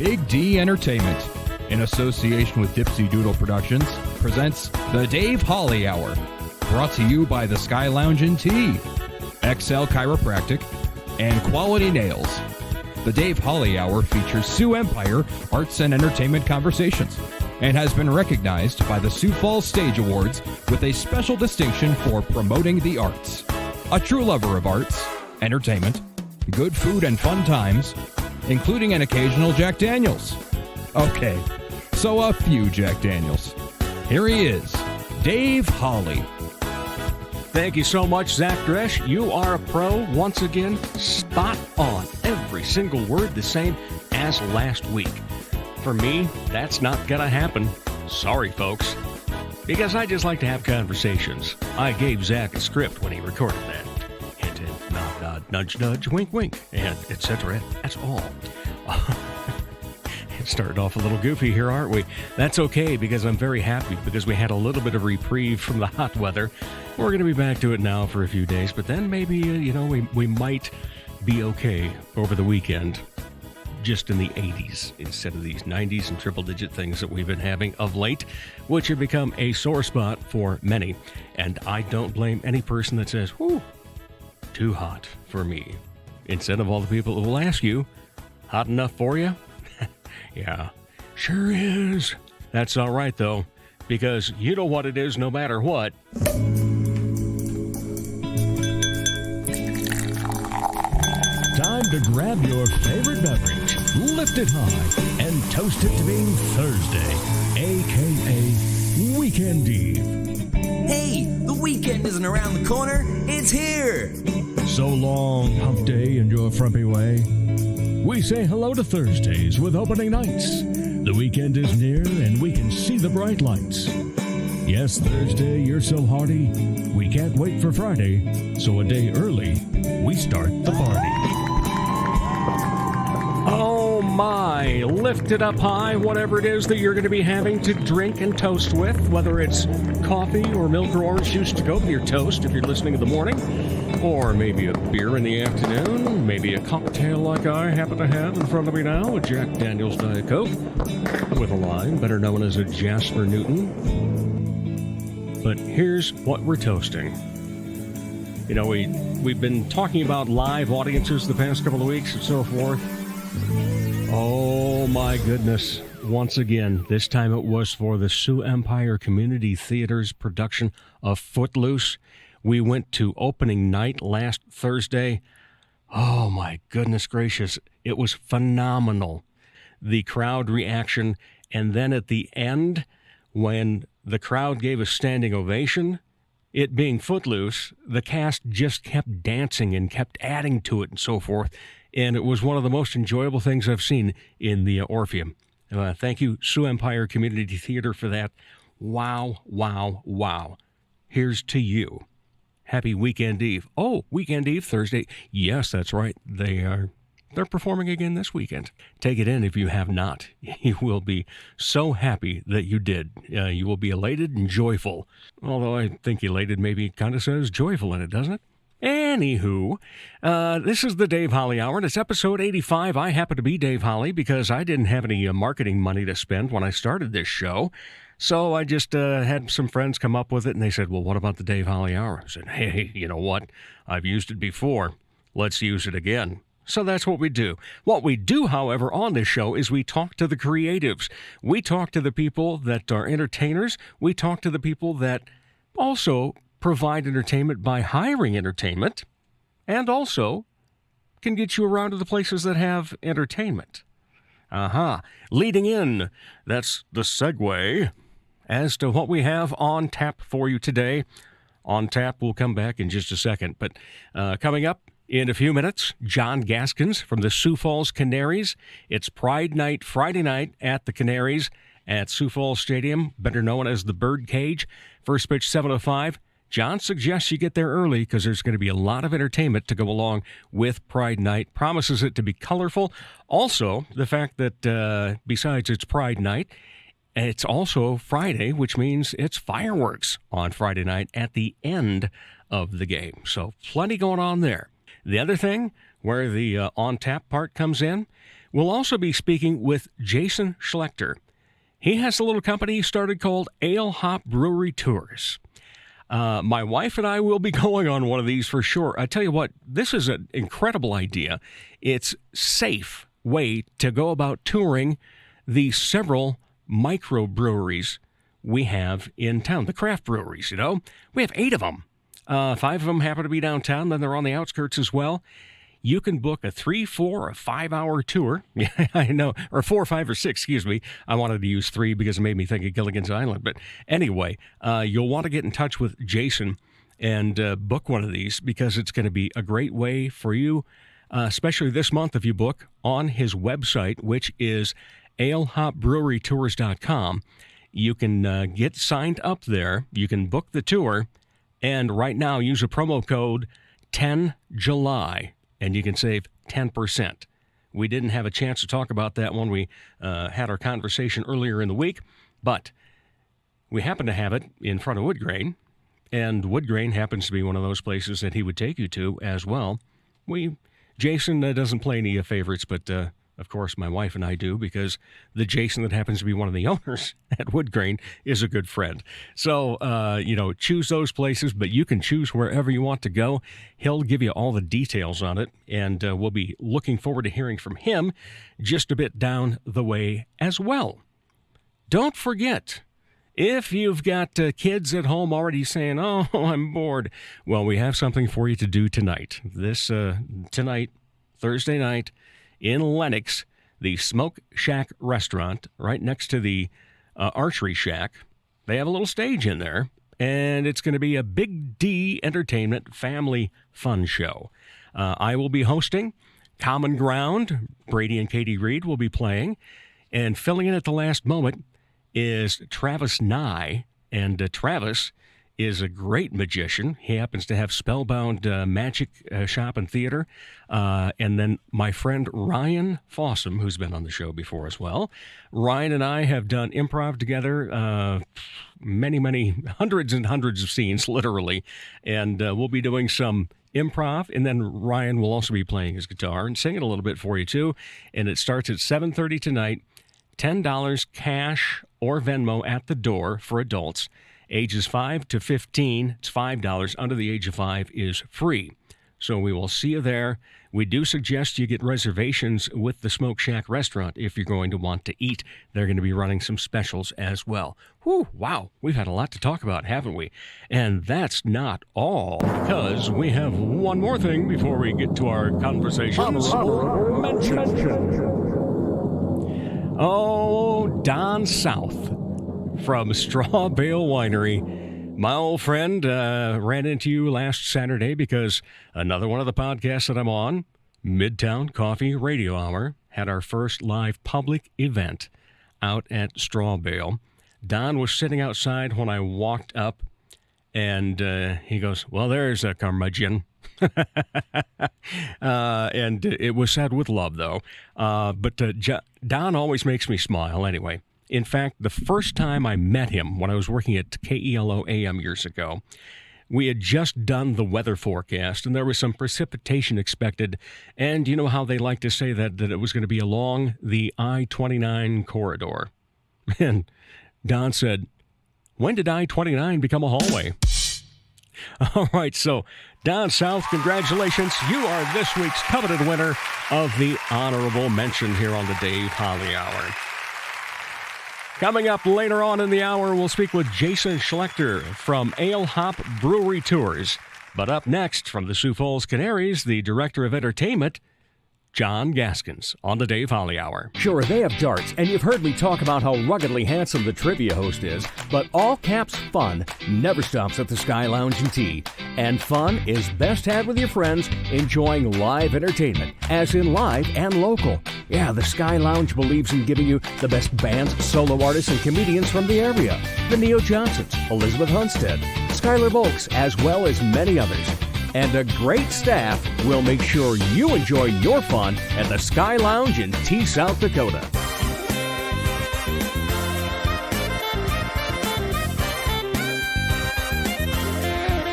Big D Entertainment, in association with Dipsy Doodle Productions, presents the Dave Holly Hour. Brought to you by the Sky Lounge and Tea, XL Chiropractic, and Quality Nails. The Dave Holly Hour features Sioux Empire Arts and Entertainment Conversations and has been recognized by the Sioux Falls Stage Awards with a special distinction for promoting the arts. A true lover of arts, entertainment, good food and fun times, including an occasional Jack Daniels. Okay, so a few Jack Daniels. Here he is, Dave Holly. Thank you so much, Zach Dresch. You are a pro. Once again, spot on. Every single word the same as last week. For me, that's not gonna happen. Sorry, folks. Because I just like to have conversations. I gave Zach a script when he recorded that. Hint, hint, nod, nod, nudge, nudge, wink, wink, and etc. That's all. It started off a little goofy here, aren't we? That's okay, because I'm very happy, because we had a little bit of reprieve from the hot weather. We're going to be back to it now for a few days, but then maybe, we might be okay over the weekend, just in the 80s instead of these 90s and triple-digit things that we've been having of late, which have become a sore spot for many. And I don't blame any person that says, whew, too hot for me. Instead of all the people that will ask you, hot enough for you? Yeah, sure is. That's all right, though, because you know what it is no matter what. Time to grab your favorite beverage, lift it high, and toast it to being Thursday, a.k.a. Weekend Eve. Hey, the weekend isn't around the corner, it's here! So long, hump day in your frumpy way. We say hello to Thursdays with opening nights. The weekend is near and we can see the bright lights. Yes, Thursday, you're so hearty, we can't wait for Friday, so a day early, we start the party. Oh my, lift it up high, whatever it is that you're going to be having to drink and toast with, whether it's coffee or milk or orange juice to go with your toast if you're listening in the morning, or maybe a beer in the afternoon, maybe a cocktail like I happen to have in front of me now, a Jack Daniels Diet Coke with a lime, better known as a Jasper Newton. But here's what we're toasting. You know, we've been talking about live audiences the past couple of weeks and so forth. Oh my goodness. Once again, this time it was for the Sioux Empire Community Theater's production of Footloose. We went to opening night last Thursday. Oh my goodness gracious. It was phenomenal. The crowd reaction. And then at the end, when the crowd gave a standing ovation, it being Footloose, the cast just kept dancing and kept adding to it and so forth. And it was one of the most enjoyable things I've seen in the Orpheum. Thank you, Sioux Empire Community Theater, for that. Wow, wow, wow. Here's to you. Happy Weekend Eve. Oh, Weekend Eve, Thursday. Yes, that's right. They're performing again this weekend. Take it in if you have not. You will be so happy that you did. You will be elated and joyful. Although I think elated maybe kind of says joyful in it, doesn't it? Anywho, this is the Dave Holly Hour, and it's episode 85. I happen to be Dave Holly because I didn't have any marketing money to spend when I started this show. So I just had some friends come up with it, and they said, well, what about the Dave Holly Hour? I said, hey, you know what? I've used it before. Let's use it again. So that's what we do. What we do, however, on this show is we talk to the creatives. We talk to the people that are entertainers. We talk to the people that also provide entertainment by hiring entertainment, and also can get you around to the places that have entertainment. Leading in, that's the segue as to what we have on tap for you today. On tap, we'll come back in just a second. But coming up in a few minutes, John Gaskins from the Sioux Falls Canaries. It's Pride Night, Friday night at the Canaries at Sioux Falls Stadium, better known as the Birdcage. First pitch, 7:05. John suggests you get there early because there's going to be a lot of entertainment to go along with Pride Night. Promises it to be colorful. Also, the fact that besides it's Pride Night, it's also Friday, which means it's fireworks on Friday night at the end of the game. So plenty going on there. The other thing where the on-tap part comes in, We'll also be speaking with Jason Schlechter. He has a little company he started called Ale Hop Brewery Tours. My wife and I will be going on one of these for sure. I tell you what, this is an incredible idea. It's safe way to go about touring the several microbreweries we have in town, the craft breweries, you know. We have 8 of them. 5 of them happen to be downtown, then they're on the outskirts as well. You can book a 3, 4, or 5-hour tour. Yeah, I know. Or 4, 5, or 6, excuse me. I wanted to use 3 because it made me think of Gilligan's Island. But anyway, you'll want to get in touch with Jason and book one of these because it's going to be a great way for you, especially this month if you book on his website, which is alehopbrewerytours.com. You can get signed up there. You can book the tour. And right now, use a promo code 10July. And you can save 10%. We didn't have a chance to talk about that when we had our conversation earlier in the week, but we happen to have it in front of Woodgrain, and Woodgrain happens to be one of those places that he would take you to as well. Jason doesn't play any favorites, but of course my wife and I do, because the Jason that happens to be one of the owners at Woodgrain is a good friend. So, choose those places, but you can choose wherever you want to go. He'll give you all the details on it, and we'll be looking forward to hearing from him just a bit down the way as well. Don't forget, if you've got kids at home already saying, oh, I'm bored, well, we have something for you to do tonight. Tonight, Thursday night, in Lenox, the Smoke Shack restaurant right next to the Archery Shack. They have a little stage in there, and it's going to be a Big D Entertainment family fun show. I will be hosting. Common Ground, Brady and Katie Reed will be playing, and filling in at the last moment is Travis Nye, and Travis is a great magician. He happens to have Spellbound Magic Shop and Theater. And then my friend Ryan Fossum, who's been on the show before as well. Ryan and I have done improv together, many, hundreds and hundreds of scenes, literally. And we'll be doing some improv, and then Ryan will also be playing his guitar and singing a little bit for you, too. And it starts at 7:30 tonight, $10 cash or Venmo at the door for adults. Ages 5 to 15, it's $5. Under the age of 5 is free. So we will see you there. We do suggest you get reservations with the Smoke Shack restaurant if you're going to want to eat. They're going to be running some specials as well. Whew, wow, we've had a lot to talk about, haven't we? And that's not all, because we have one more thing before we get to our conversations. Oh, Don South from Straw Bale Winery. My old friend ran into you last Saturday because another one of the podcasts that I'm on, Midtown Coffee Radio Hour, had our first live public event out at Straw Bale. Don was sitting outside when I walked up, and he goes, well, there's a curmudgeon. And it was said with love, though. But Don always makes me smile anyway. In fact, the first time I met him when I was working at KELO AM years ago, we had just done the weather forecast, and there was some precipitation expected. And you know how they like to say that it was going to be along the I-29 corridor. And Don said, when did I-29 become a hallway? All right, so Don South, congratulations. You are this week's coveted winner of the honorable mention here on the Dave Holly Hour. Coming up later on in the hour, we'll speak with Jason Schlechter from Ale Hop Brewery Tours. But up next, from the Sioux Falls Canaries, the Director of Entertainment, John Gaskins, on the Dave Holly Hour. Sure, they have darts, and you've heard me talk about how ruggedly handsome the trivia host is, but all caps fun never stops at the Sky Lounge and Tea. And fun is best had with your friends enjoying live entertainment, as in live and local. Yeah, the Sky Lounge believes in giving you the best bands, solo artists, and comedians from the area. The Neo Johnsons, Elizabeth Hunstead, Skylar Volks, as well as many others. And a great staff will make sure you enjoy your fun at the Sky Lounge in Tea, South Dakota.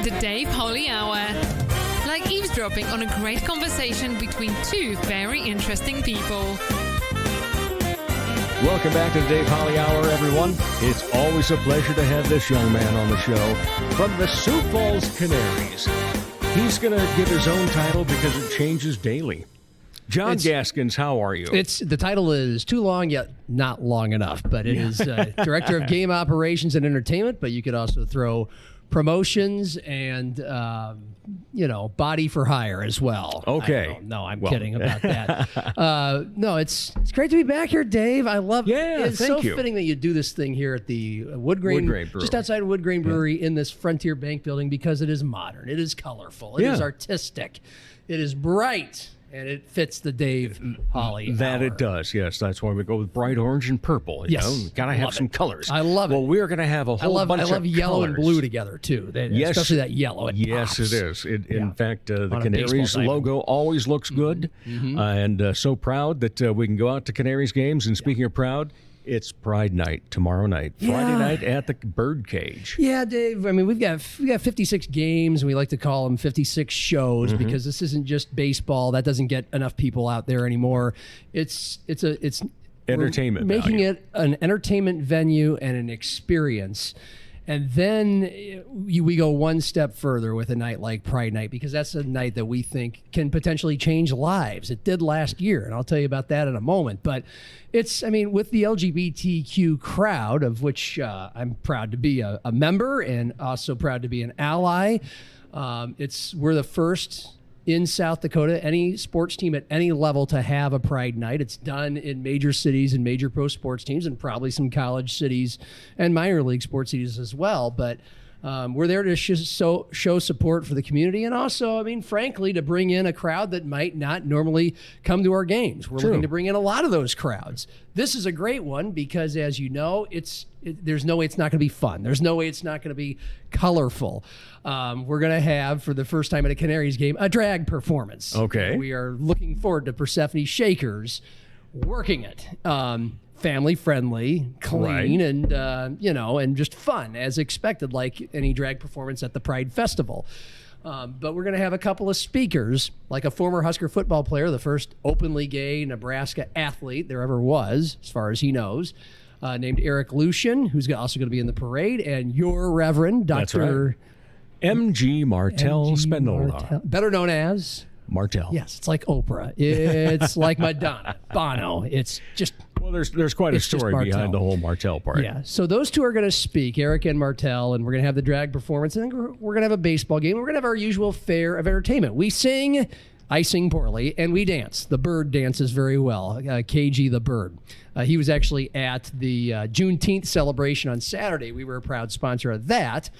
The Dave Holly Hour. Like eavesdropping on a great conversation between two very interesting people. Welcome back to the Dave Holly Hour, everyone. It's always a pleasure to have this young man on the show from the Sioux Falls Canaries. He's going to get his own title because it changes daily. John Gaskins, how are you? The title is too long, yet not long enough. But it is Director of Game Operations and Entertainment. But you could also throw promotions and body for hire as well. Okay. No, I'm kidding about that. No, it's great to be back here, Dave. I love it. It's so fitting that you do this thing here at the Woodgrain Brewery. Just outside Woodgrain Brewery in this Frontier Bank building, because it is modern, it is colorful, it is artistic, it is bright. And it fits the Dave Holly That hour. it does, yes. That's why we go with bright orange and purple. You know? Got to have some colors. I love it. Well, we're going to have a whole bunch of I love yellow colors. and blue together, too. Especially that yellow. Yes, it is. In fact, the On a Canaries baseball logo always looks good. And so proud that we can go out to Canaries games. And speaking of proud, it's Pride Night tomorrow night, Friday night at the Birdcage. Yeah, Dave. I mean, we got 56 games, and we like to call them 56 shows because this isn't just baseball. That doesn't get enough people out there anymore. It's Entertainment making value. it an entertainment venue and an experience. And then we go one step further with a night like Pride Night, because that's a night that we think can potentially change lives. It did last year, and I'll tell you about that in a moment. But with the LGBTQ crowd, of which I'm proud to be a member and also proud to be an ally, we're the first in South Dakota, any sports team at any level, to have a Pride Night. It's done in major cities and major pro sports teams, and probably some college cities and minor league sports cities as well. But we're there to show support for the community, and also, I mean, frankly, to bring in a crowd that might not normally come to our games. We're looking to bring in a lot of those crowds. This is a great one because, as you know, there's no way it's not going to be fun. There's no way it's not going to be colorful. We're going to have, for the first time at a Canaries game, a drag performance. Okay. We are looking forward to Persephone Shakers working it. Family friendly, clean, and and just fun as expected, like any drag performance at the Pride Festival. But we're going to have a couple of speakers, like a former Husker football player, the first openly gay Nebraska athlete there ever was, as far as he knows, named Eric Lucian, who's also going to be in the parade, and your Reverend Dr. M.G. Martell Spindola. Better known as Martell. Yes, it's like Oprah. It's like Madonna, Bono. It's just... Well, there's quite a story behind the whole Martell part. Yeah, so those two are going to speak, Eric and Martell, and we're going to have the drag performance, and then we're going to have a baseball game. We're going to have our usual fare of entertainment. We sing, I sing poorly, and we dance. The bird dances very well, KG the bird. He was actually at the Juneteenth celebration on Saturday. We were a proud sponsor of that.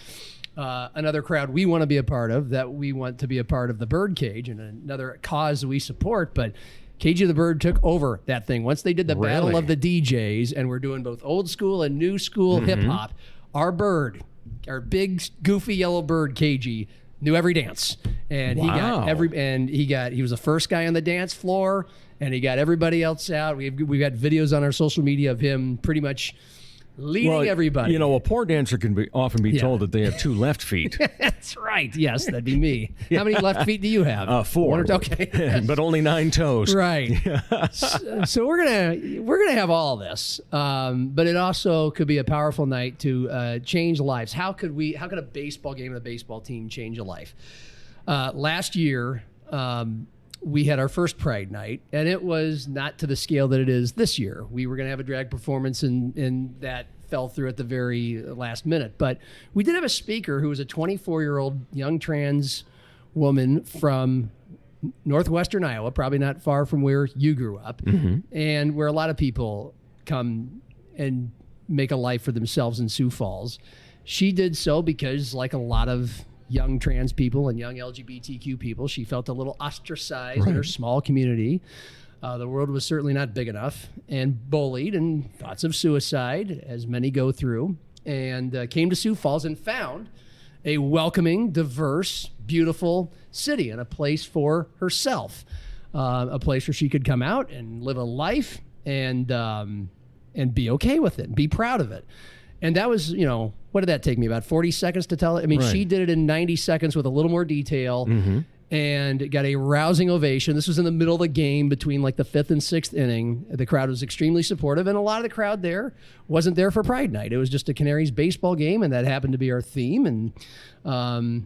Another crowd we want to be a part of, that we want to be a part of the Birdcage, and another cause we support, but KG the Bird took over that thing. Once they did the Battle of the DJs, and we're doing both old school and new school hip-hop, our bird, our big, goofy yellow bird, KG, knew every dance. And he was the first guy on the dance floor, and he got everybody else out. We've got videos on our social media of him pretty much leading everybody. You know, a poor dancer can often be told that they have two left feet. That's right. Yes, that'd be me. How many left feet do you have? 4. Okay. But only 9 toes. Right. So we're gonna have all this, but it also could be a powerful night to change lives. How could a baseball game and a baseball team change a life? Last year, we had our first Pride Night, and it was not to the scale that it is this year. We were going to have a drag performance, and that fell through at the very last minute. But we did have a speaker who was a 24-year-old young trans woman from northwestern Iowa, probably not far from where you grew up, and where a lot of people come and make a life for themselves in Sioux Falls. She did so because, like a lot of young trans people and young LGBTQ people, she felt a little ostracized in her small community. The world was certainly not big enough, and bullied, and thoughts of suicide, as many go through, and came to Sioux Falls and found a welcoming, diverse, beautiful city and a place for herself, a place where she could come out and live a life and be okay with it, and be proud of it. And that was, what did that take me? About 40 seconds to tell it? I mean, she did it in 90 seconds with a little more detail. and got a rousing ovation. This was in the middle of the game between like the 5th and 6th inning. The crowd was extremely supportive, and a lot of the crowd there wasn't there for Pride Night. It was just a Canaries baseball game, and that happened to be our theme. And I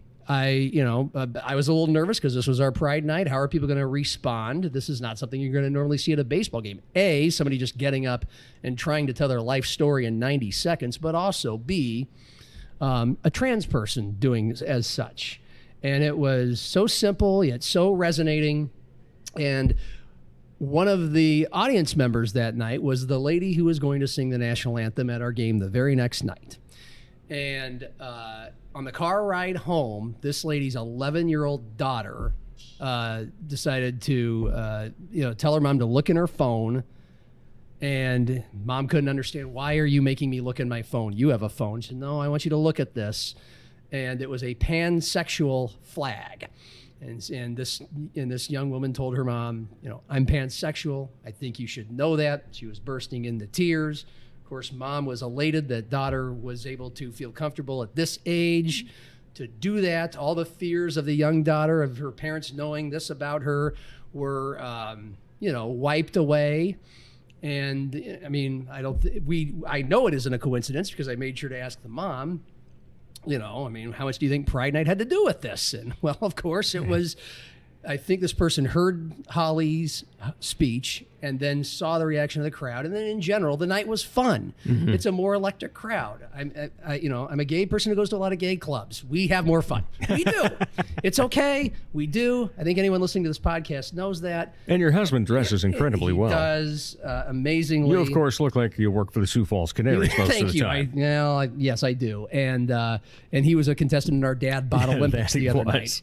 was a little nervous because this was our Pride Night. How are people going to respond? This is not something you're going to normally see at a baseball game. A, somebody just getting up and trying to tell their life story in 90 seconds, but also B, a trans person doing as such. And it was so simple, yet so resonating. And one of the audience members that night was the lady who was going to sing the national anthem at our game the very next night. And on the car ride home, this lady's 11-year-old daughter decided to tell her mom to look in her phone. And mom couldn't understand, why are you making me look in my phone? You have a phone. She said, no, I want you to look at this. And it was a pansexual flag. And this young woman told her mom, I'm pansexual. I think you should know that. She was bursting into tears. Of course, mom was elated that daughter was able to feel comfortable at this age to do that. All the fears of the young daughter, of her parents knowing this about her, were, wiped away. And I mean, I know it isn't a coincidence, because I made sure to ask the mom, how much do you think Pride Night had to do with this? And well, of course, it was, I think this person heard Holly's speech and then saw the reaction of the crowd. And then in general, the night was fun. Mm-hmm. It's a more electric crowd. I'm a gay person who goes to a lot of gay clubs. We have more fun. We do. It's okay. We do. I think anyone listening to this podcast knows that. And your husband dresses incredibly well. He does amazingly. You, of course, look like you work for the Sioux Falls Canaries most Thank of the you. time. Yes, I do. And he was a contestant in our Dad Bod Olympics the other night.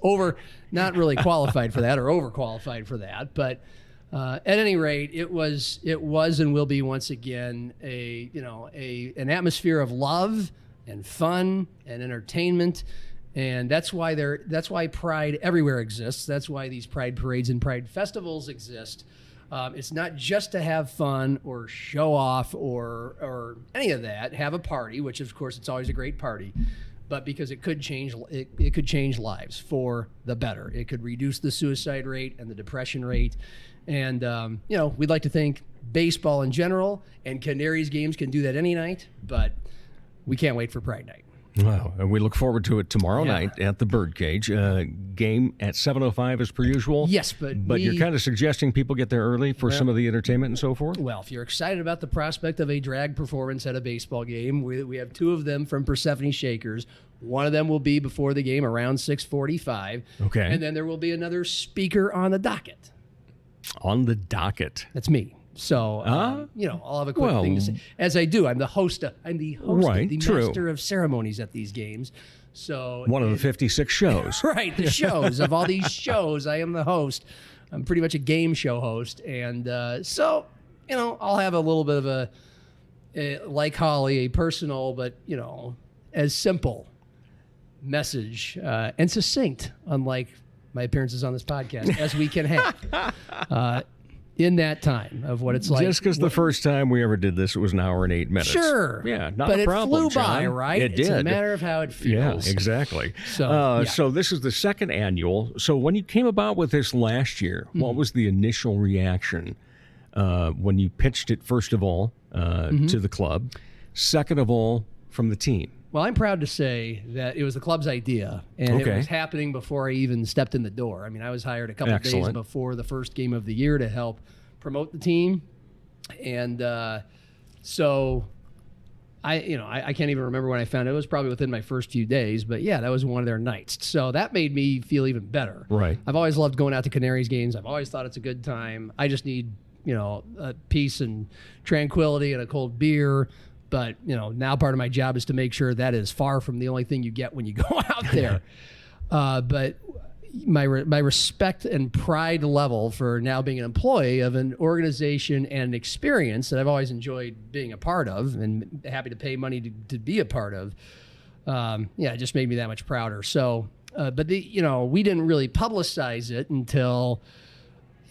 Not really qualified for that, or overqualified for that, but at any rate, it was and will be once again an atmosphere of love and fun and entertainment, and that's why Pride everywhere exists. That's why these Pride parades and Pride festivals exist. It's not just to have fun or show off or any of that. Have a party, which of course it's always a great party. But because it could change lives for the better. It could reduce the suicide rate and the depression rate. And, we'd like to think baseball in general and Canaries games can do that any night, but we can't wait for Pride Night. Wow, and we look forward to it tomorrow night at the Birdcage. Game at 7:05 as per usual. Yes, but you're kind of suggesting people get there early for some of the entertainment and so forth? Well, if you're excited about the prospect of a drag performance at a baseball game, we have 2 of them from Persephone Shakers. One of them will be before the game around 6:45. Okay. And then there will be another speaker on the docket. On the docket? That's me. So, I'll have a quick thing to say. As I do, I'm the host, master of ceremonies at these games. So one of the 56 shows. Right, the shows. Of all these shows, I am the host. I'm pretty much a game show host. And I'll have a little bit of like Holly, a personal but, as simple message and succinct, unlike my appearances on this podcast, as we can have. In that time of what it's like. Just because the first time we ever did this, it was an hour and 8 minutes. Sure. Yeah, not but a problem, But it flew by, John. right? It it's did. a matter of how it feels. Yeah, exactly. So this is the second annual. So when you came about with this last year, what was the initial reaction when you pitched it, first of all, to the club? Second of all, from the team? Well, I'm proud to say that it was the club's idea, and it was happening before I even stepped in the door. I mean, I was hired a couple of days before the first game of the year to help promote the team, and so I can't even remember when I found it. It was probably within my first few days, but yeah, that was one of their nights. So that made me feel even better. Right. I've always loved going out to Canaries games. I've always thought it's a good time. I just need peace and tranquility and a cold beer. But, now part of my job is to make sure that is far from the only thing you get when you go out there. But my respect and pride level for now being an employee of an organization and an experience that I've always enjoyed being a part of and happy to pay money to be a part of, it just made me that much prouder. So, but we didn't really publicize it until,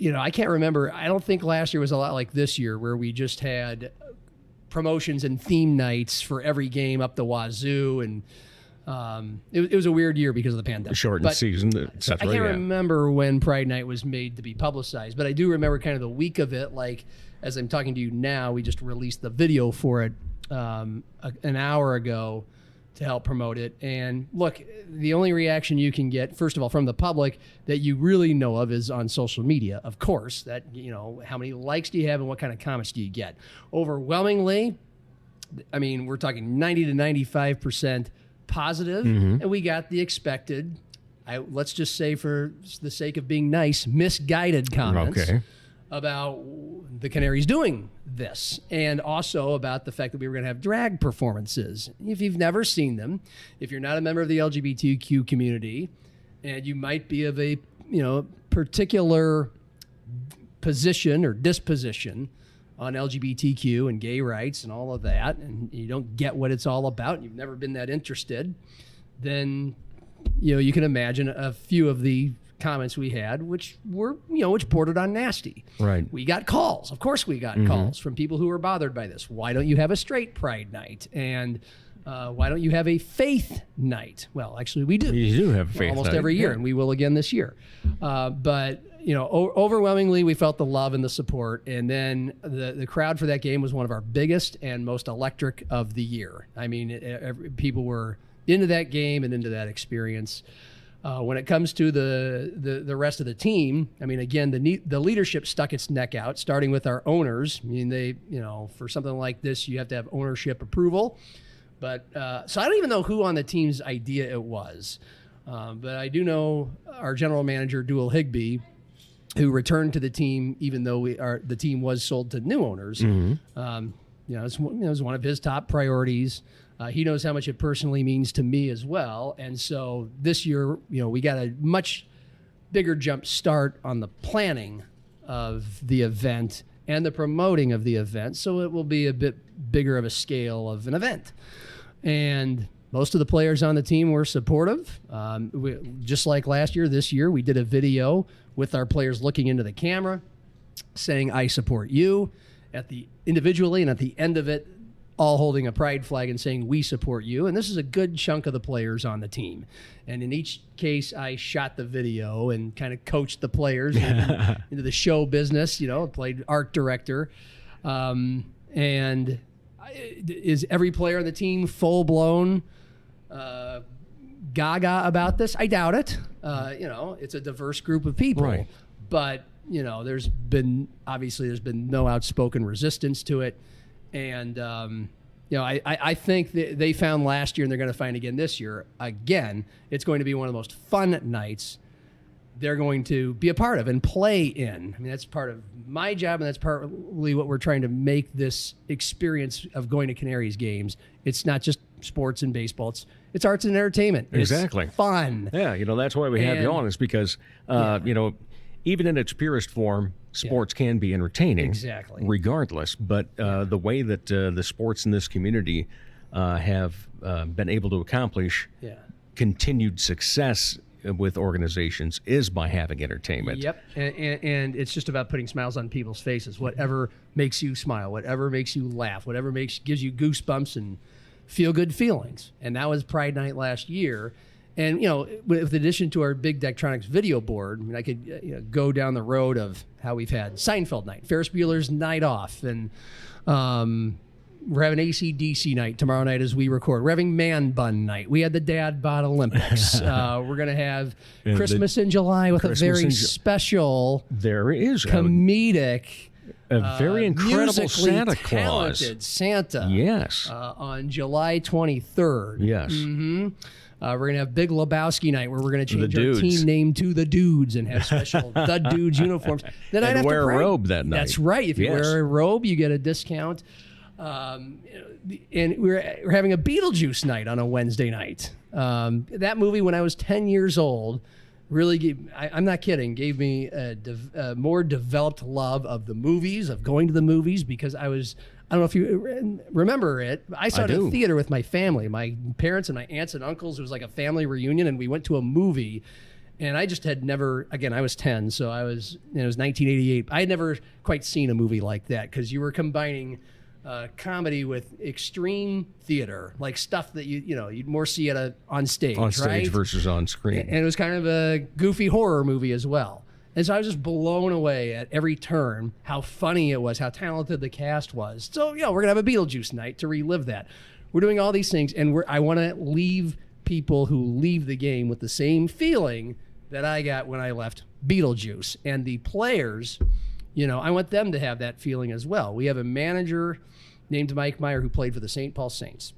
I can't remember. I don't think last year was a lot like this year, where we just had promotions and theme nights for every game up the wazoo, and It was a weird year because of the pandemic. Shortened season, et cetera. I can't remember when Pride Night was made to be publicized, but I do remember kind of the week of it. Like, as I'm talking to you now, we just released the video for it an hour ago to help promote it. And look, the only reaction you can get, first of all, from the public that you really know of is on social media. Of course, that, how many likes do you have and what kind of comments do you get? Overwhelmingly, I mean, we're talking 90 to 95% positive, and we got the expected, let's just say for the sake of being nice, misguided comments about the Canaries doing this, and also about the fact that we were going to have drag performances. If you've never seen them, if you're not a member of the LGBTQ community, and you might be of a particular position or disposition on LGBTQ and gay rights and all of that, and you don't get what it's all about, and you've never been that interested, then you can imagine a few of the comments we had, which were, which bordered on nasty. Right. We got calls. Of course we got calls from people who were bothered by this. Why don't you have a straight Pride night? And why don't you have a faith night? Well, actually we do. You do have a faith almost night. every year, and we will again this year. But overwhelmingly we felt the love and the support. And then the crowd for that game was one of our biggest and most electric of the year. I mean, people were into that game and into that experience. When it comes to the rest of the team, I mean, again, the leadership stuck its neck out, starting with our owners. I mean, they, for something like this, you have to have ownership approval. But so I don't even know who on the team's idea it was. But I do know our general manager, Dual Higbee, who returned to the team, even though the team was sold to new owners. It was one of his top priorities. He knows how much it personally means to me as well. And so this year, we got a much bigger jump start on the planning of the event and the promoting of the event. So it will be a bit bigger of a scale of an event. And most of the players on the team were supportive. Just like last year, this year, we did a video with our players looking into the camera saying, "I support you," individually, and at the end of it, all holding a pride flag and saying, "We support you." And this is a good chunk of the players on the team. And in each case, I shot the video and kind of coached the players into the show business, played art director. And is every player on the team full-blown gaga about this? I doubt it. It's a diverse group of people. Right. But, there's been no outspoken resistance to it. And, I think that they found last year and they're going to find again this year. Again, it's going to be one of the most fun nights they're going to be a part of and play in. I mean, that's part of my job, and that's partly what we're trying to make this experience of going to Canaries games. It's not just sports and baseball. It's arts and entertainment. Exactly. It's fun. Yeah, that's why we have you on, is because, even in its purest form, sports can be entertaining. Exactly. Regardless. But the way that the sports in this community have been able to accomplish continued success with organizations is by having entertainment. Yep. And it's just about putting smiles on people's faces. Whatever makes you smile, whatever makes you laugh, whatever gives you goosebumps and feel good feelings. And that was Pride Night last year. And, with addition to our big Dektronics video board, I mean, I could go down the road of how we've had Seinfeld night, Ferris Bueller's Night Off, and we're having AC/DC night tomorrow night as we record. We're having Man Bun night. We had the Dad Bod Olympics. We're going to have Christmas in July with a very special, comedic, a very incredible Santa Claus. Talented Santa. Yes. On July 23rd. Yes. Mm-hmm. We're going to have Big Lebowski night, where we're going to change our team name to the Dudes and have special The Dudes uniforms. Then and wear a robe that night. That's right. If you wear a robe, you get a discount. And we're having a Beetlejuice night on a Wednesday night. That movie, when I was 10 years old, really I'm not kidding, gave me a more developed love of the movies, of going to the movies, because I don't know if you remember it. I saw it in the theater with my family, my parents and my aunts and uncles. It was like a family reunion, and we went to a movie. And I just had never, again, I was 10, so it was 1988. I had never quite seen a movie like that, because you were combining comedy with extreme theater, like stuff that you'd more see on stage, On stage right? versus on screen. And it was kind of a goofy horror movie as well. And so I was just blown away at every turn, how funny it was, how talented the cast was. So, we're going to have a Beetlejuice night to relive that. We're doing all these things, and I want to leave people who leave the game with the same feeling that I got when I left Beetlejuice. And the players, I want them to have that feeling as well. We have a manager named Mike Meyer who played for the St. Paul Saints.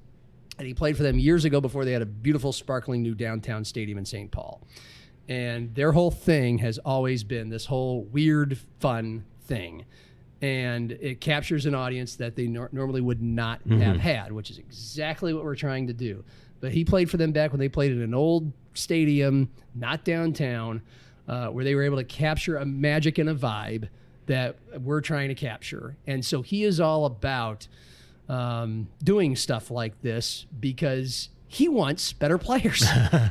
And he played for them years ago before they had a beautiful, sparkling new downtown stadium in St. Paul. And their whole thing has always been this whole weird, fun thing. And it captures an audience that they normally would not have had, which is exactly what we're trying to do. But he played for them back when they played in an old stadium, not downtown, where they were able to capture a magic and a vibe that we're trying to capture. And so he is all about doing stuff like this because he wants better players.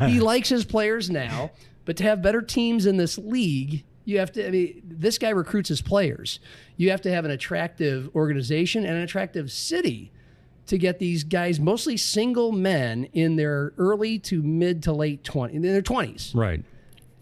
He likes his players now. But to have better teams in this league, you have to, this guy recruits his players. You have to have an attractive organization and an attractive city to get these guys, mostly single men in their early to mid to late 20s, in their 20s. Right.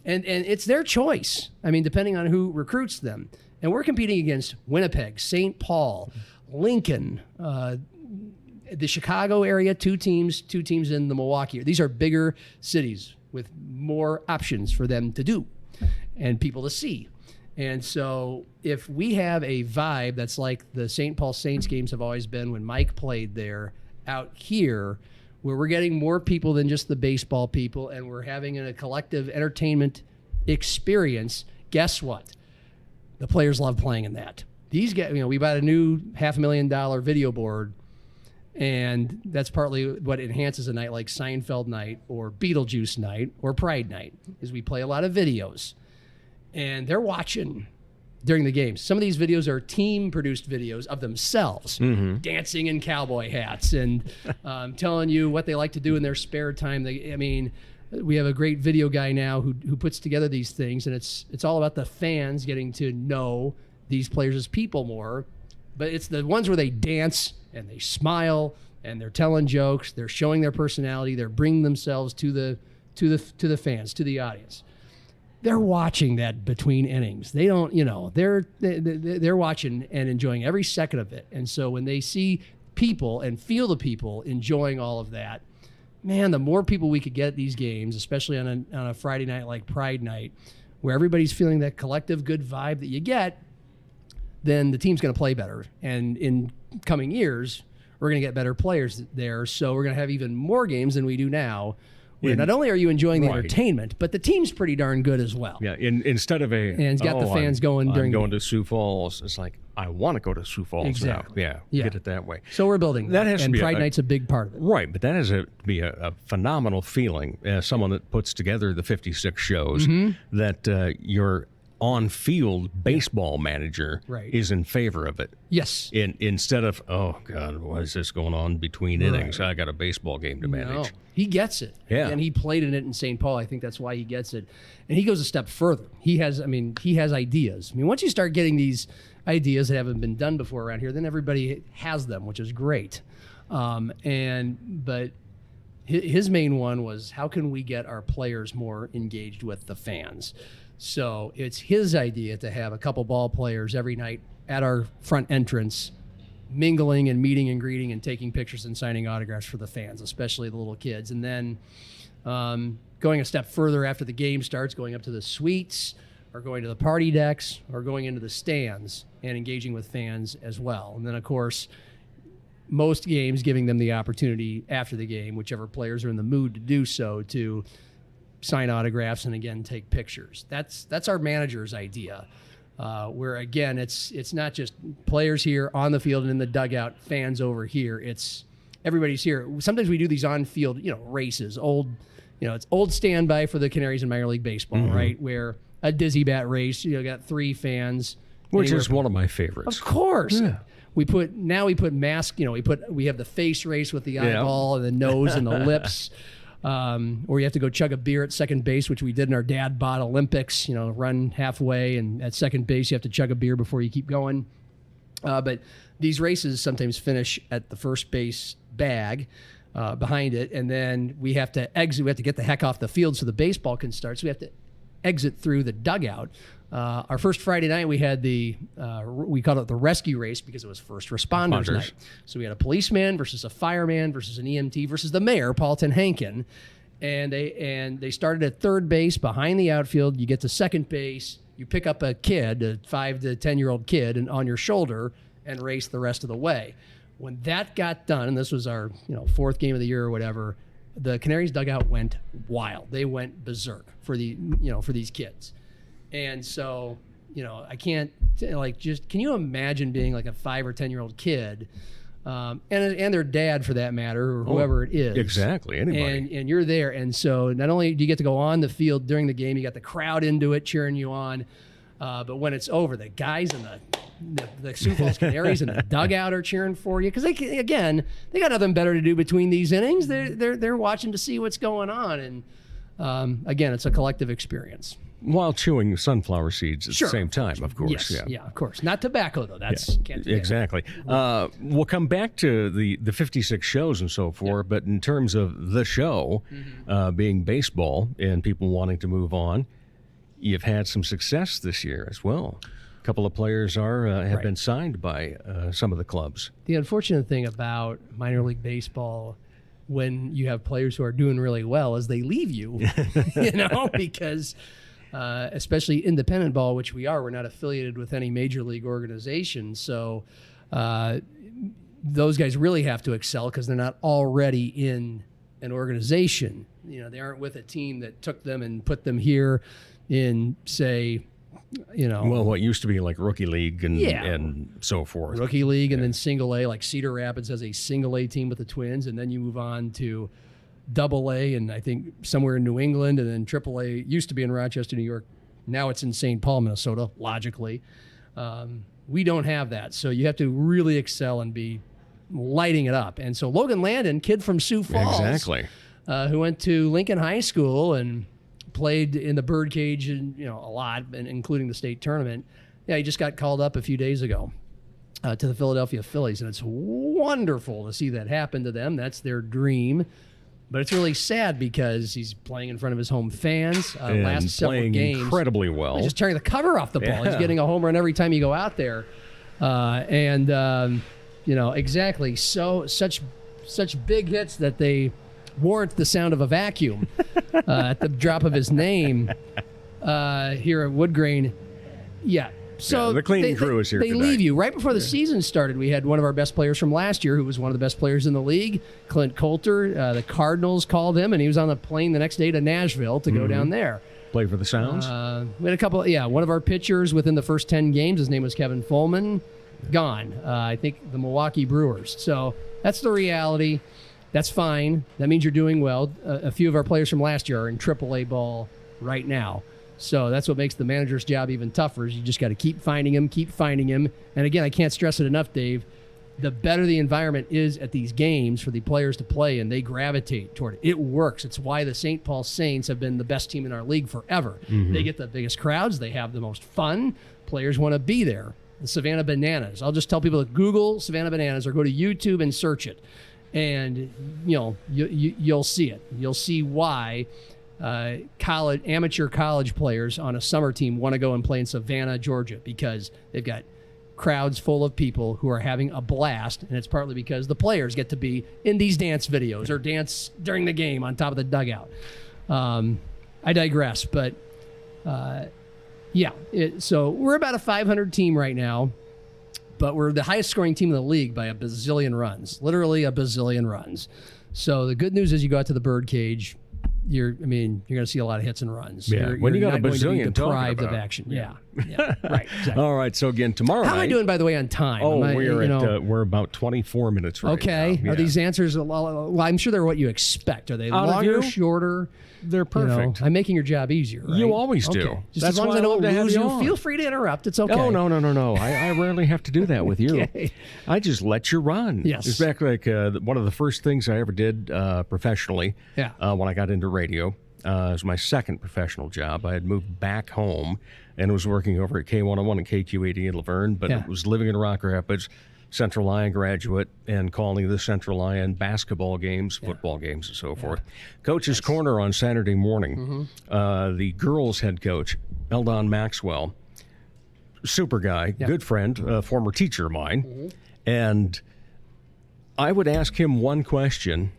And it's their choice. Depending on who recruits them. And we're competing against Winnipeg, St. Paul, Lincoln, the Chicago area, two teams in the Milwaukee. These are bigger cities with more options for them to do and people to see. And so if we have a vibe that's like the St. Paul Saints games have always been when Mike played there out here, where we're getting more people than just the baseball people and we're having a collective entertainment experience, guess what? The players love playing in that. These guys, we bought a new $500,000 video board, and that's partly what enhances a night like Seinfeld night or Beetlejuice night or Pride night, is we play a lot of videos. And they're watching during the games. Some of these videos are team-produced videos of themselves, dancing in cowboy hats and telling you what they like to do in their spare time. We have a great video guy now who puts together these things, and it's all about the fans getting to know these players as people more. But it's the ones where they dance and they smile and they're telling jokes, they're showing their personality, they're bringing themselves to the fans, to the audience. They're watching that between innings. They don't, they're watching and enjoying every second of it. And so when they see people and feel the people enjoying all of that, man, the more people we could get at these games, especially on a Friday night like Pride night, where everybody's feeling that collective good vibe that you get, then the team's going to play better. And in coming years, we're going to get better players there. So we're going to have even more games than we do now. Where not only are you enjoying the entertainment, but the team's pretty darn good as well. Yeah, instead of and it's got the fans going during. I'm going to Sioux Falls. It's like, I want to go to Sioux Falls exactly. now. Yeah, get it that way. So we're building that. And Pride Night's a big part of it. Right, but that has to be a phenomenal feeling as someone that puts together the 56 shows, that your on-field baseball manager is in favor of it. Yes. Instead of, oh, God, what is this going on between innings? I got a baseball game to manage. No, he gets it. Yeah. And he played in it in St. Paul. I think that's why he gets it. And he goes a step further. He has ideas. Once you start getting these ideas that haven't been done before around here, then everybody has them, which is great. But his main one was, how can we get our players more engaged with the fans? So it's his idea to have a couple ball players every night at our front entrance, mingling and meeting and greeting and taking pictures and signing autographs for the fans, especially the little kids. And then going a step further after the game starts, going up to the suites or going to the party decks or going into the stands and engaging with fans as well. And then, of course, most games giving them the opportunity after the game, whichever players are in the mood to do so, to sign autographs and again take pictures. That's our manager's idea. Where again, it's not just players here on the field and in the dugout, fans over here. It's everybody's here. Sometimes we do these on-field, races. It's old standby for the Canaries in minor league baseball, right? Where a dizzy bat race, got 3 fans, which is one of my favorites. Of course. Yeah. We put masks. We have the face race with the eyeball and the nose and the lips. Or you have to go chug a beer at second base, which we did in our dad bod Olympics, run halfway, and at second base you have to chug a beer before you keep going. But these races sometimes finish at the first base bag behind it, and then we have to exit. We have to get the heck off the field so the baseball can start. So we have to exit through the dugout. Our first Friday night, we had we called it the rescue race because it was first responders night. So we had a policeman versus a fireman versus an EMT versus the mayor, Paul Tenhanken. And they started at third base behind the outfield. You get to second base. You pick up a kid, a 5 to 10-year-old kid, and on your shoulder and race the rest of the way. When that got done, and this was our fourth game of the year or whatever, the Canaries dugout went wild. They went berserk for these kids. And so, I can't can you imagine being like a 5 or 10-year-old kid, and their dad for that matter, or whoever it is. Exactly, anybody. And you're there. And so not only do you get to go on the field during the game, you got the crowd into it cheering you on, but when it's over, the guys in the Sioux Falls Canaries in the dugout are cheering for you because they got nothing better to do between these innings. They're watching to see what's going on, and again, it's a collective experience. While chewing sunflower seeds at the same time, of course. Yes, yeah, of course. Not tobacco, though. Can't do exactly. We'll come back to the 56 shows and so forth, but in terms of the show being baseball and people wanting to move on, you've had some success this year as well. A couple of players have been signed by some of the clubs. The unfortunate thing about minor league baseball, when you have players who are doing really well, is they leave you, because especially independent ball, which we're not affiliated with any major league organization. So those guys really have to excel because they're not already in an organization. They aren't with a team that took them and put them here in, say, well, what used to be like rookie league and so forth. Rookie league and then single A, like Cedar Rapids has a single A team with the Twins, and then you move on to Double A, and I think somewhere in New England, and then Triple A used to be in Rochester, New York. Now it's in St. Paul, Minnesota, logically. We don't have that, so you have to really excel and be lighting it up. And so Logan Landon, kid from Sioux Falls, exactly, who went to Lincoln High School and played in the Birdcage and a lot, and including the state tournament. Yeah, he just got called up a few days ago to the Philadelphia Phillies, and it's wonderful to see that happen to them. That's their dream. But it's really sad because he's playing in front of his home fans. And last several games, incredibly well. He's just tearing the cover off the ball. Yeah. He's getting a home run every time you go out there, exactly. So such big hits that they warrant the sound of a vacuum at the drop of his name here at Woodgrain. Yeah. So the cleaning crew is here They tonight. leave you. Right before the season started, we had one of our best players from last year who was one of the best players in the league, Clint Coulter. The Cardinals called him, and he was on the plane the next day to Nashville to go down there. Play for the Sounds? We had a couple, one of our pitchers within the first 10 games, his name was Kevin Fulman, gone. I think the Milwaukee Brewers. So that's the reality. That's fine. That means you're doing well. A few of our players from last year are in AAA ball right now. So that's what makes the manager's job even tougher is you just got to keep finding him. And again, I can't stress it enough, Dave. The better the environment is at these games for the players to play, and they gravitate toward it. It works. It's why the St. Paul Saints have been the best team in our league forever. They get the biggest crowds. They have the most fun. Players want to be there. The Savannah Bananas. I'll just tell people to Google Savannah Bananas or go to YouTube and search it. And, you'll see it. You'll see why amateur college players on a summer team want to go and play in Savannah, Georgia, because they've got crowds full of people who are having a blast, and it's partly because the players get to be in these dance videos or dance during the game on top of the dugout. I digress, but so we're about a 500 team right now, but we're the highest scoring team in the league by a bazillion runs, literally a bazillion runs. So the good news is you go out to the Birdcage, you're going to see a lot of hits and runs. Yeah. When you got a bazillion deprived of action. Yeah. Right. Exactly. All right. So again, tomorrow How am I doing, by the way, on time? We're about 24 minutes right okay. now. Are these answers, well, I'm sure they're what you expect. Are they longer, shorter? They're perfect. I'm making your job easier, right? You always do. Okay. Just as long as I don't lose you, feel free to interrupt. It's okay. Oh, no. I rarely have to do that with you. Okay. I just let you run. Yes. It's back like one of the first things I ever did professionally when I got into radio. It was my second professional job. I had moved back home and was working over at K101 and KQ80 in Laverne, but was living in Rock Rapids, Central Lyon graduate, and calling the Central Lyon basketball games, football games, and so forth. Coach's Corner on Saturday morning. The girls' head coach, Eldon Maxwell, super guy, good friend, former teacher of mine, and I would ask him one question,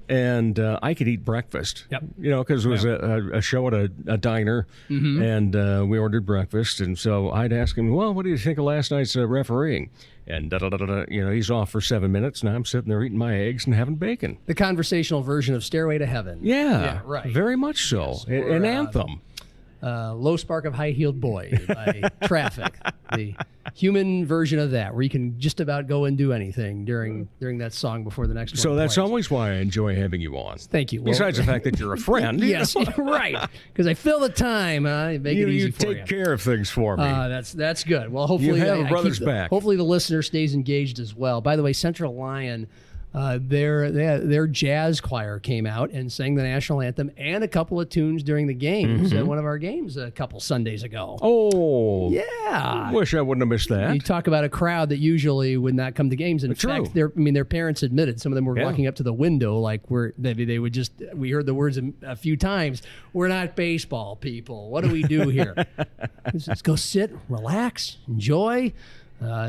and I could eat breakfast. Because it was a show at a diner, and we ordered breakfast, and so I'd ask him, well, what do you think of last night's refereeing? And he's off for 7 minutes, and I'm sitting there eating my eggs and having bacon. The conversational version of Stairway to Heaven. Yeah, right. Very much so. Yes, an anthem. Low Spark of High-Heeled Boy by Traffic. The human version of that, where you can just about go and do anything during that song before the next one. So that's plays. always why I enjoy having you on. Thank you. Besides the fact that you're a friend. Yes, right. Because I fill the time. Make it easy for you. You take care of things for me. That's good. Well, hopefully you have a brother's back. Hopefully the listener stays engaged as well. By the way, Central Lyon, their jazz choir came out and sang the national anthem and a couple of tunes during the games at one of our games a couple Sundays ago. Oh, yeah! Wish I wouldn't have missed that. You talk about a crowd that usually would not come to games. In fact, their parents admitted some of them were walking up to the window like they would just. We heard the words a few times. We're not baseball people. What do we do here? Let's go sit, relax, enjoy.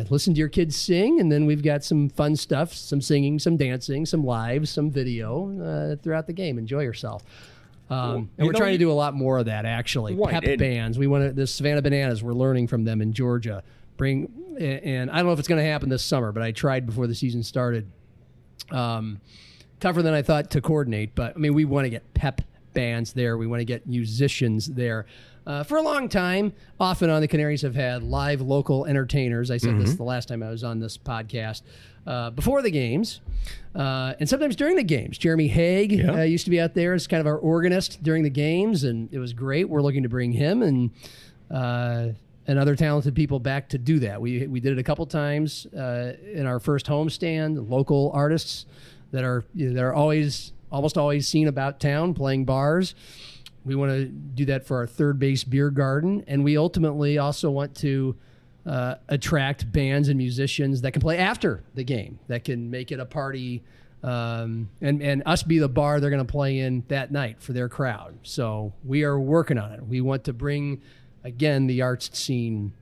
Listen to your kids sing, and then we've got some fun stuff, some singing, some dancing, some live, some video throughout the game. Enjoy yourself. And we're trying to do a lot more of that, actually. Right, Pep bands. We want the Savannah Bananas. We're learning from them in Georgia. And I don't know if it's going to happen this summer, but I tried before the season started. Tougher than I thought to coordinate, but I mean, we want to get pep bands there. We want to get musicians there. For a long time, off and on, the Canaries have had live local entertainers. I said this the last time I was on this podcast. Before the games, and sometimes during the games. Jeremy Haig used to be out there as kind of our organist during the games, and it was great. We're looking to bring him and other talented people back to do that. We did it a couple times in our first homestand. Local artists that are almost always seen about town playing bars. We want to do that for our third base beer garden, and we ultimately also want to attract bands and musicians that can play after the game, that can make it a party, and us be the bar they're going to play in that night for their crowd. So we are working on it. We want to bring, again, the arts scene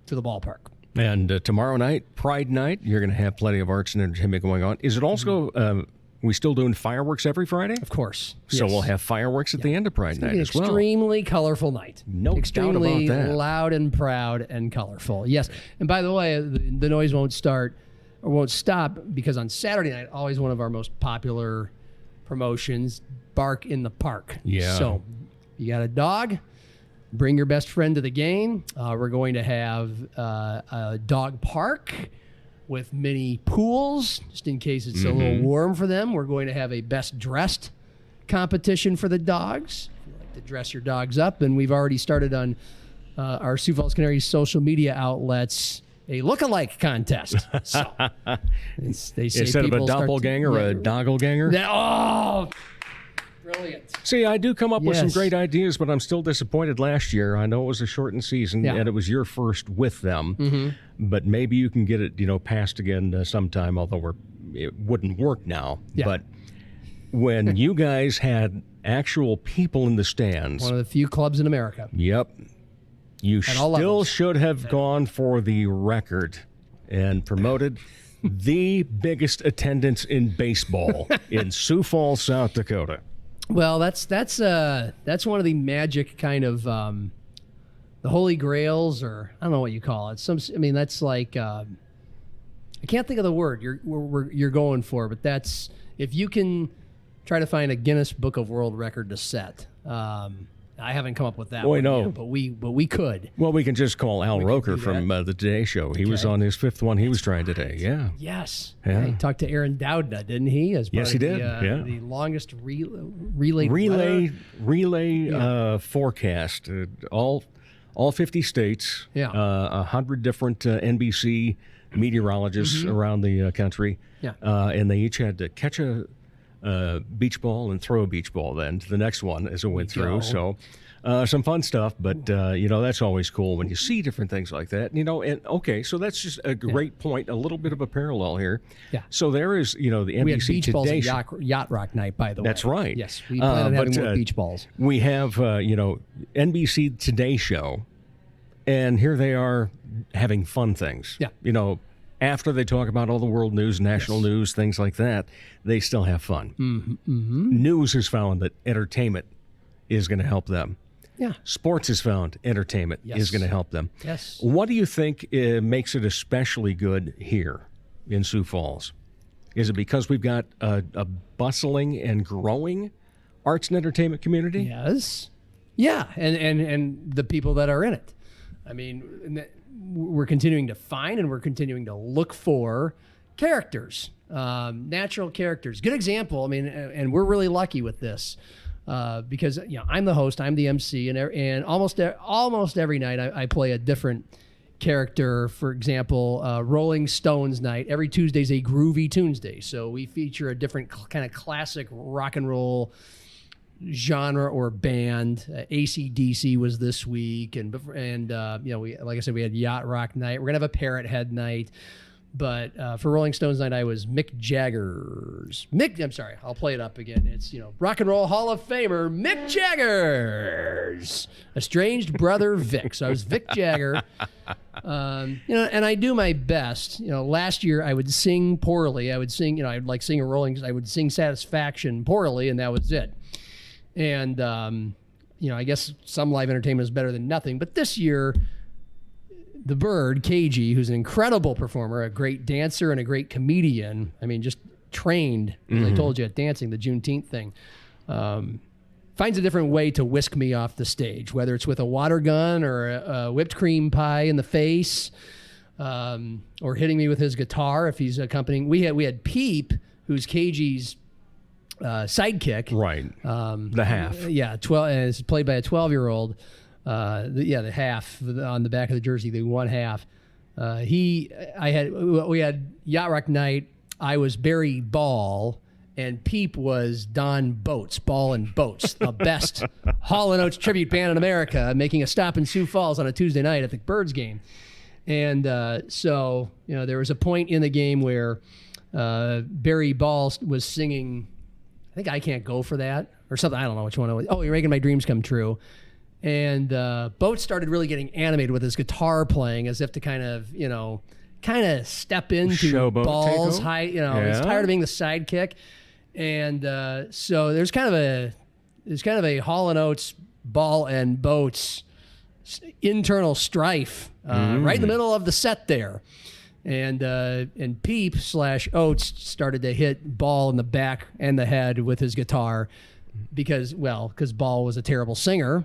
to the ballpark. And tomorrow night, Pride Night, you're going to have plenty of arts and entertainment going on. Is it also... we still doing fireworks every Friday? Of course. So we'll have fireworks at the end of Pride Night as well. Extremely colorful night. No doubt about that. Extremely loud and proud and colorful. Yes. And by the way, the noise won't stop because on Saturday night, always one of our most popular promotions, Bark in the Park. Yeah. So you got a dog, bring your best friend to the game. We're going to have a dog park with mini pools, just in case it's a little warm for them. We're going to have a best dressed competition for the dogs. If you like to dress your dogs up, and we've already started on our Sioux Falls Canaries social media outlets a look-alike contest. So they say instead of a doppelganger, a doggleganger. Brilliant. See, I do come up with some great ideas, but I'm still disappointed last year. I know it was a shortened season, and it was your first with them. But maybe you can get it, passed again sometime, although it wouldn't work now. Yeah. But when you guys had actual people in the stands. One of the few clubs in America. Yep. You still should have gone for the record and promoted the biggest attendance in baseball in Sioux Falls, South Dakota. Well, that's one of the magic kind of the Holy Grails, or I don't know what you call it. That's like I can't think of the word you're going for, but that's if you can try to find a Guinness Book of World Record to set. I haven't come up with that one yet, but we could. Well, we can just call Al Roker from the Today Show. He was on his fifth one he was trying today. Yeah. Yes. Yeah. He talked to Aaron Dowdna, didn't he? Yes, he did. The longest relay forecast. All 50 states. Yeah. 100 different NBC meteorologists around the country. Yeah. And they each had to catch a beach ball and throw a beach ball then to the next one as it went through. So some fun stuff, but that's always cool when you see different things like that. And okay, so that's just a great point, a little bit of a parallel here. Yeah. So there is, the NBC We had beach balls Today at Yacht Rock night, by the way. That's right. Yes, we plan on having more beach balls. We have, NBC Today Show, and here they are having fun things. Yeah. After they talk about all the world news, national news, things like that, they still have fun. News has found that entertainment is going to help them. Yeah. Sports has found entertainment is going to help them. Yes. What do you think makes it especially good here in Sioux Falls? Is it because we've got a bustling and growing arts and entertainment community? Yes. Yeah, and the people that are in it. I mean, we're continuing to find and we're continuing to look for characters, natural characters. Good example. I mean, and we're really lucky with this because I'm the host, I'm the MC, and almost every night I play a different character. For example, Rolling Stones night. Every Tuesday's a Groovy Tuesday, so we feature a different kind of classic rock and roll genre or band. AC/DC was this week, and we, like I said, we had Yacht Rock night. We're gonna have a Parrot Head night, but for Rolling Stones night, I was Mick Jagger's. I'm sorry, I'll play it up again. It's Rock and Roll Hall of Famer Mick Jagger's estranged brother Vic. So I was Vic Jagger, and I do my best. Last year I would sing poorly. I would sing, I'd like sing I would sing Satisfaction poorly, and that was it. And, I guess some live entertainment is better than nothing. But this year, the Birdcage, who's an incredible performer, a great dancer, and a great comedian, I mean, just trained, as I told you, at dancing, the Juneteenth thing, finds a different way to whisk me off the stage, whether it's with a water gun or a whipped cream pie in the face, or hitting me with his guitar if he's accompanying. We had Peep, who's Cage's sidekick, right? The half, 12. And it's played by a 12-year-old. The half on the back of the jersey, the one half. We had Yacht Rock night. I was Barry Ball, and Peep was Don Boats, Ball and Boats, the best Hall & Oates tribute band in America, making a stop in Sioux Falls on a Tuesday night at the Birds game. And so there was a point in the game where Barry Ball was singing, I think I Can't Go For That or something. I don't know which one it was. Oh, You're Making My Dreams Come True. And Boat started really getting animated with his guitar playing as if to kind of step into Showboat Ball's takeover? high, he's tired of being the sidekick. And so there's kind of a Hall & Oates, Ball and Boats internal strife right in the middle of the set there. And Peep / Oates started to hit Ball in the back and the head with his guitar because Ball was a terrible singer,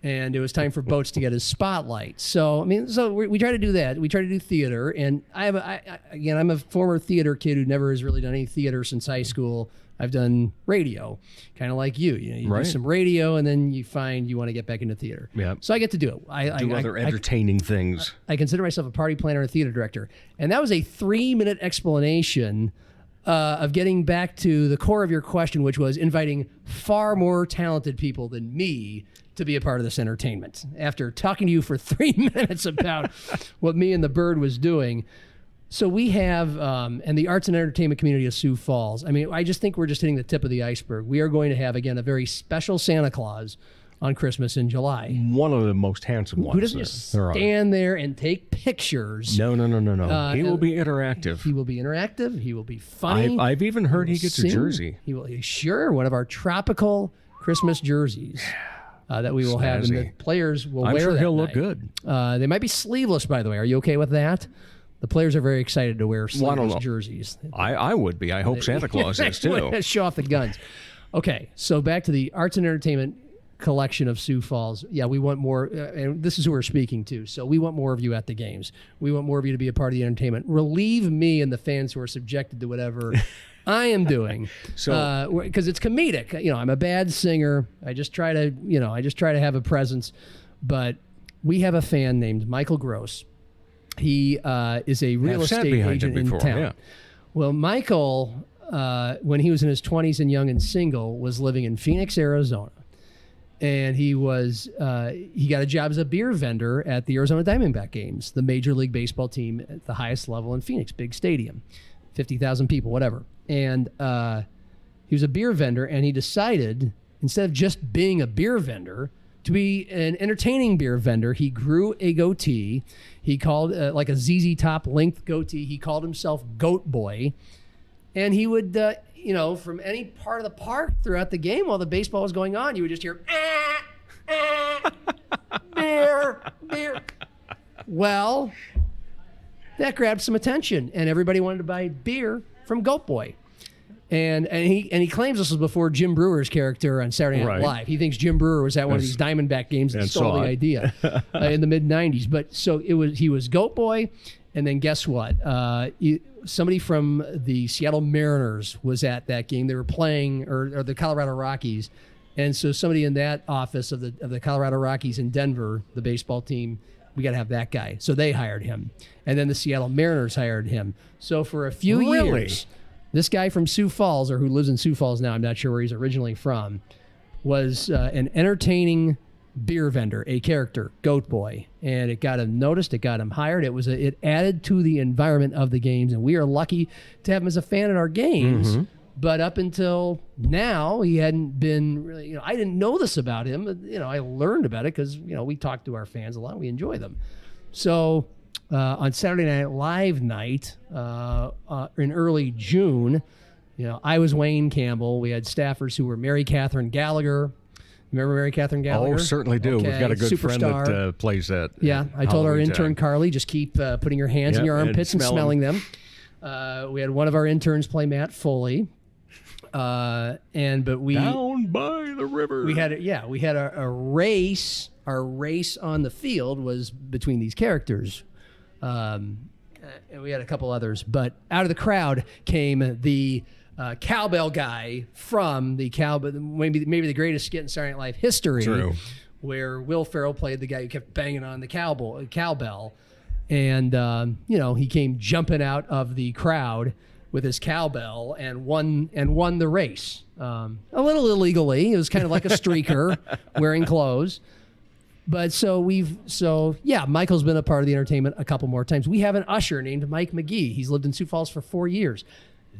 and it was time for Boats to get his spotlight. So we try to do that. We try to do theater, and I'm a former theater kid who never has really done any theater since high school. I've done radio, kind of like you. You right. do some radio, and then you find you want to get back into theater. Yeah. So I get to do it. I do other entertaining things. I consider myself a party planner and theater director. And that was a 3-minute explanation of getting back to the core of your question, which was inviting far more talented people than me to be a part of this entertainment. After talking to you for 3 minutes about what me and the Bird was doing. So we have, and the arts and entertainment community of Sioux Falls, I just think we're just hitting the tip of the iceberg. We are going to have, again, a very special Santa Claus on Christmas in July. One of the most handsome ones. Who doesn't just stand there and take pictures. No. He will be interactive. He will be interactive. He will be funny. I've even heard he gets a jersey. He will, one of our tropical Christmas jerseys. That we will have, and the players will wear. I'm sure he'll look night. good. They might be sleeveless, by the way. Are you okay with that? The players are very excited to wear sleeveless jerseys. I would be. I hope Santa Claus is too. Show off the guns. Okay, so back to the arts and entertainment collection of Sioux Falls. Yeah, we want more, and this is who we're speaking to. So we want more of you at the games. We want more of you to be a part of the entertainment. Relieve me and the fans who are subjected to whatever I am doing. So because it's comedic. I'm a bad singer. I just try to have a presence. But we have a fan named Michael Gross. He is a real estate agent in town. Yeah. Well, Michael, when he was in his 20s and young and single, was living in Phoenix, Arizona. and he got a job as a beer vendor at the Arizona Diamondback games, the Major League Baseball team at the highest level in Phoenix, big stadium, 50,000 people, whatever. And he was a beer vendor, and he decided, instead of just being a beer vendor, to be an entertaining beer vendor. He grew a goatee. He called like a ZZ Top length goatee. He called himself Goat Boy, and he would, from any part of the park throughout the game while the baseball was going on, you would just hear beer, beer. Well, that grabbed some attention, and everybody wanted to buy beer from Goat Boy. And he claims this was before Jim Brewer's character on Saturday Night Live. He thinks Jim Brewer was at one of these Diamondback games and stole the idea in the mid '90s. But so he was Goat Boy, and then guess what? Somebody from the Seattle Mariners was at that game. They were playing, or the Colorado Rockies, and so somebody in that office of the Colorado Rockies in Denver, the baseball team, we got to have that guy. So they hired him, and then the Seattle Mariners hired him. So for a few years. This guy from Sioux Falls, or who lives in Sioux Falls now, I'm not sure where he's originally from, was an entertaining beer vendor, a character, Goat Boy. And it got him noticed, it got him hired. It added to the environment of the games, and we are lucky to have him as a fan at our games. Mm-hmm. But up until now, he hadn't been really, I didn't know this about him. I learned about it because, we talk to our fans a lot. We enjoy them. So on Saturday Night Live night in early June, I was Wayne Campbell. We had staffers who were Mary Catherine Gallagher. Remember Mary Catherine Gallagher? Oh, certainly do. Okay. We've got a good Superstar. friend that plays that. Yeah, I told our intern Carly, just keep putting your hands in your armpits and smelling them. We had one of our interns play Matt Foley. But we down by the river. We had a race. Our race on the field was between these characters. And we had a couple others, but out of the crowd came the cowbell guy from the cowbell, maybe the greatest skit in Saturday Night Live history. True. Where Will Ferrell played the guy who kept banging on the cowbell, and he came jumping out of the crowd with his cowbell and won the race. A little illegally. It was kind of like a streaker wearing clothes. But Michael's been a part of the entertainment a couple more times. We have an usher named Mike McGee. He's lived in Sioux Falls for 4 years.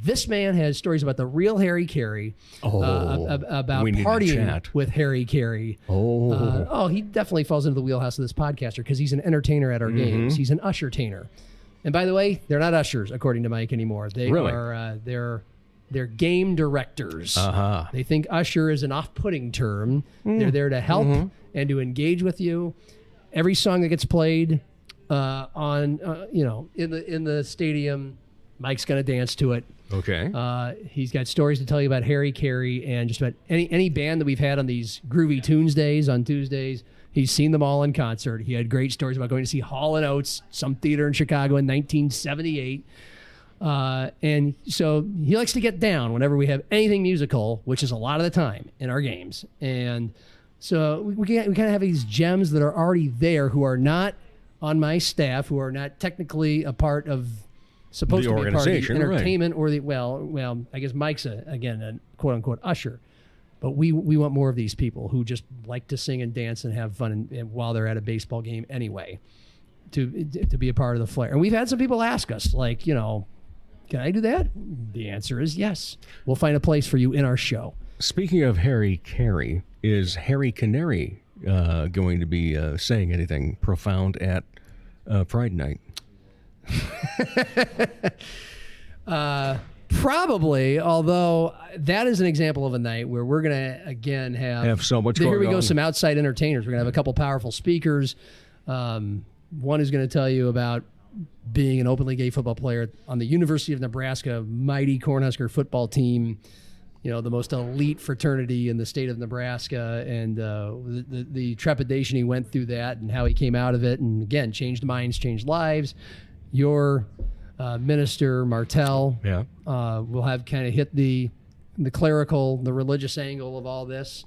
This man has stories about the real Harry Carey, about partying with Harry Carey. He definitely falls into the wheelhouse of this podcaster because he's an entertainer at our games. He's an usher-tainer. And by the way, they're not ushers, according to Mike, anymore. They are they're game directors. They think usher is an off-putting term. They're there to help and to engage with you. Every song that gets played in the stadium, Mike's going to dance to it. Okay. He's got stories to tell you about Harry Carey and just about any band that we've had on these Groovy Tunes days on Tuesdays. He's seen them all in concert. He had great stories about going to see Hall & Oates, some theater in Chicago in 1978. And so he likes to get down whenever we have anything musical, which is a lot of the time in our games. And so we kind of have these gems that are already there who are not on my staff, who are not technically a part of, supposed to be a part of the entertainment or the, well, I guess Mike's a quote unquote usher. But we want more of these people who just like to sing and dance and have fun and while they're at a baseball game anyway, to be a part of the flair. And we've had some people ask us, like, can I do that? The answer is yes. We'll find a place for you in our show. Speaking of Harry Carey, is Harry Canary going to be saying anything profound at Pride Night? Probably, although that is an example of a night where we're going to, again, have so much going on. Here we go, some outside entertainers. We're going to have a couple powerful speakers. One is going to tell you about being an openly gay football player on the University of Nebraska mighty Cornhusker football team, the most elite fraternity in the state of Nebraska, and the trepidation he went through that and how he came out of it, and again, changed minds, changed lives. Your Minister Martell will have kind of hit the clerical, the religious angle of all this.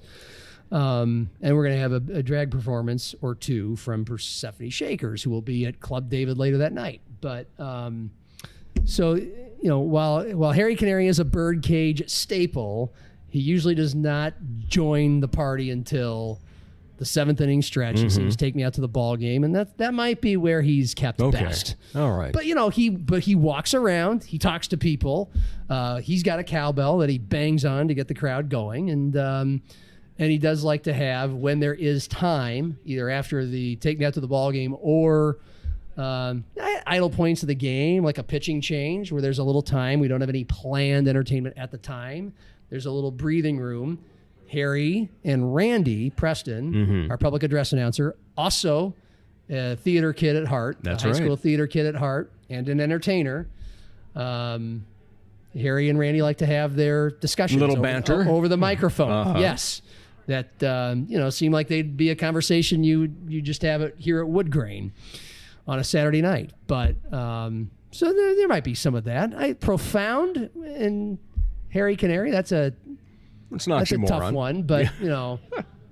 And we're going to have a drag performance or two from Persephone Shakers, who will be at Club David later that night. But so, while Harry Canary is a Birdcage staple, He usually does not join the party until the 7th inning stretch. He seems to take me out to the ball game, and that might be where he's kept best. All right. But he walks around, he talks to people. He's got a cowbell that he bangs on to get the crowd going, and he does like to have, when there is time, either after the take me out to the ball game or idle points of the game, like a pitching change where there's a little time. We don't have any planned entertainment at the time. There's a little breathing room. Harry and Randy Preston, our public address announcer, also a theater kid at heart, That's a high right. school theater kid at heart, and an entertainer. Harry and Randy like to have their discussions Little banter. over the microphone. Yes. That seem like they'd be a conversation you just have it here at Wood Grain on a Saturday night. But so there might be some of that. Profound and Harry Canary. That's a tough one. But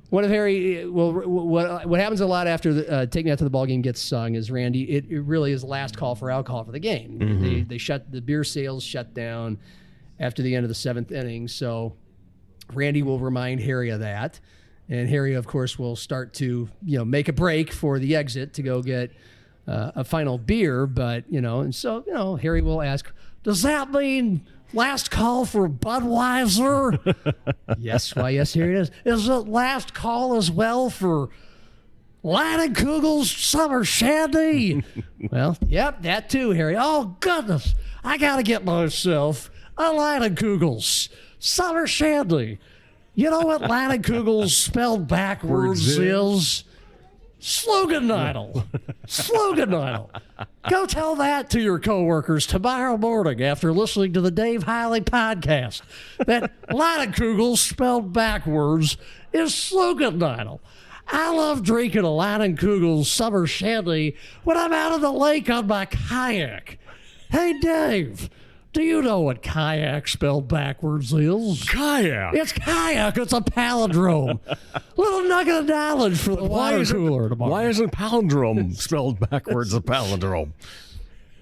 one of Harry. Well, what happens a lot after the Take Me Out to the Ball Game gets sung is Randy. It really is last call for alcohol for the game. They shut the beer sales shut down after the end of the 7th inning. So Randy will remind Harry of that, and Harry, of course, will start to make a break for the exit to go get a final beer. But and so Harry will ask, "Does that mean last call for Budweiser?" Yes, why yes, here it is. Is it last call as well for Kugel's Summer Shandy? Well, yep, that too, Harry. Oh goodness, I gotta get myself a Kugel's Summer Shandy. You know what Kugel's spelled backwards is? Slogan-idle. Slogan-idle. Go tell that to your coworkers tomorrow morning after listening to the Dave Hiley podcast. That Kugel's spelled backwards is slogan-idle. I love drinking a Kugel's Summer Shandy when I'm out on the lake on my kayak. Hey, Dave, do you know what kayak spelled backwards is? Kayak. It's kayak. It's a palindrome. Little nugget of knowledge for the water cooler tomorrow. Why isn't palindrome spelled backwards a palindrome?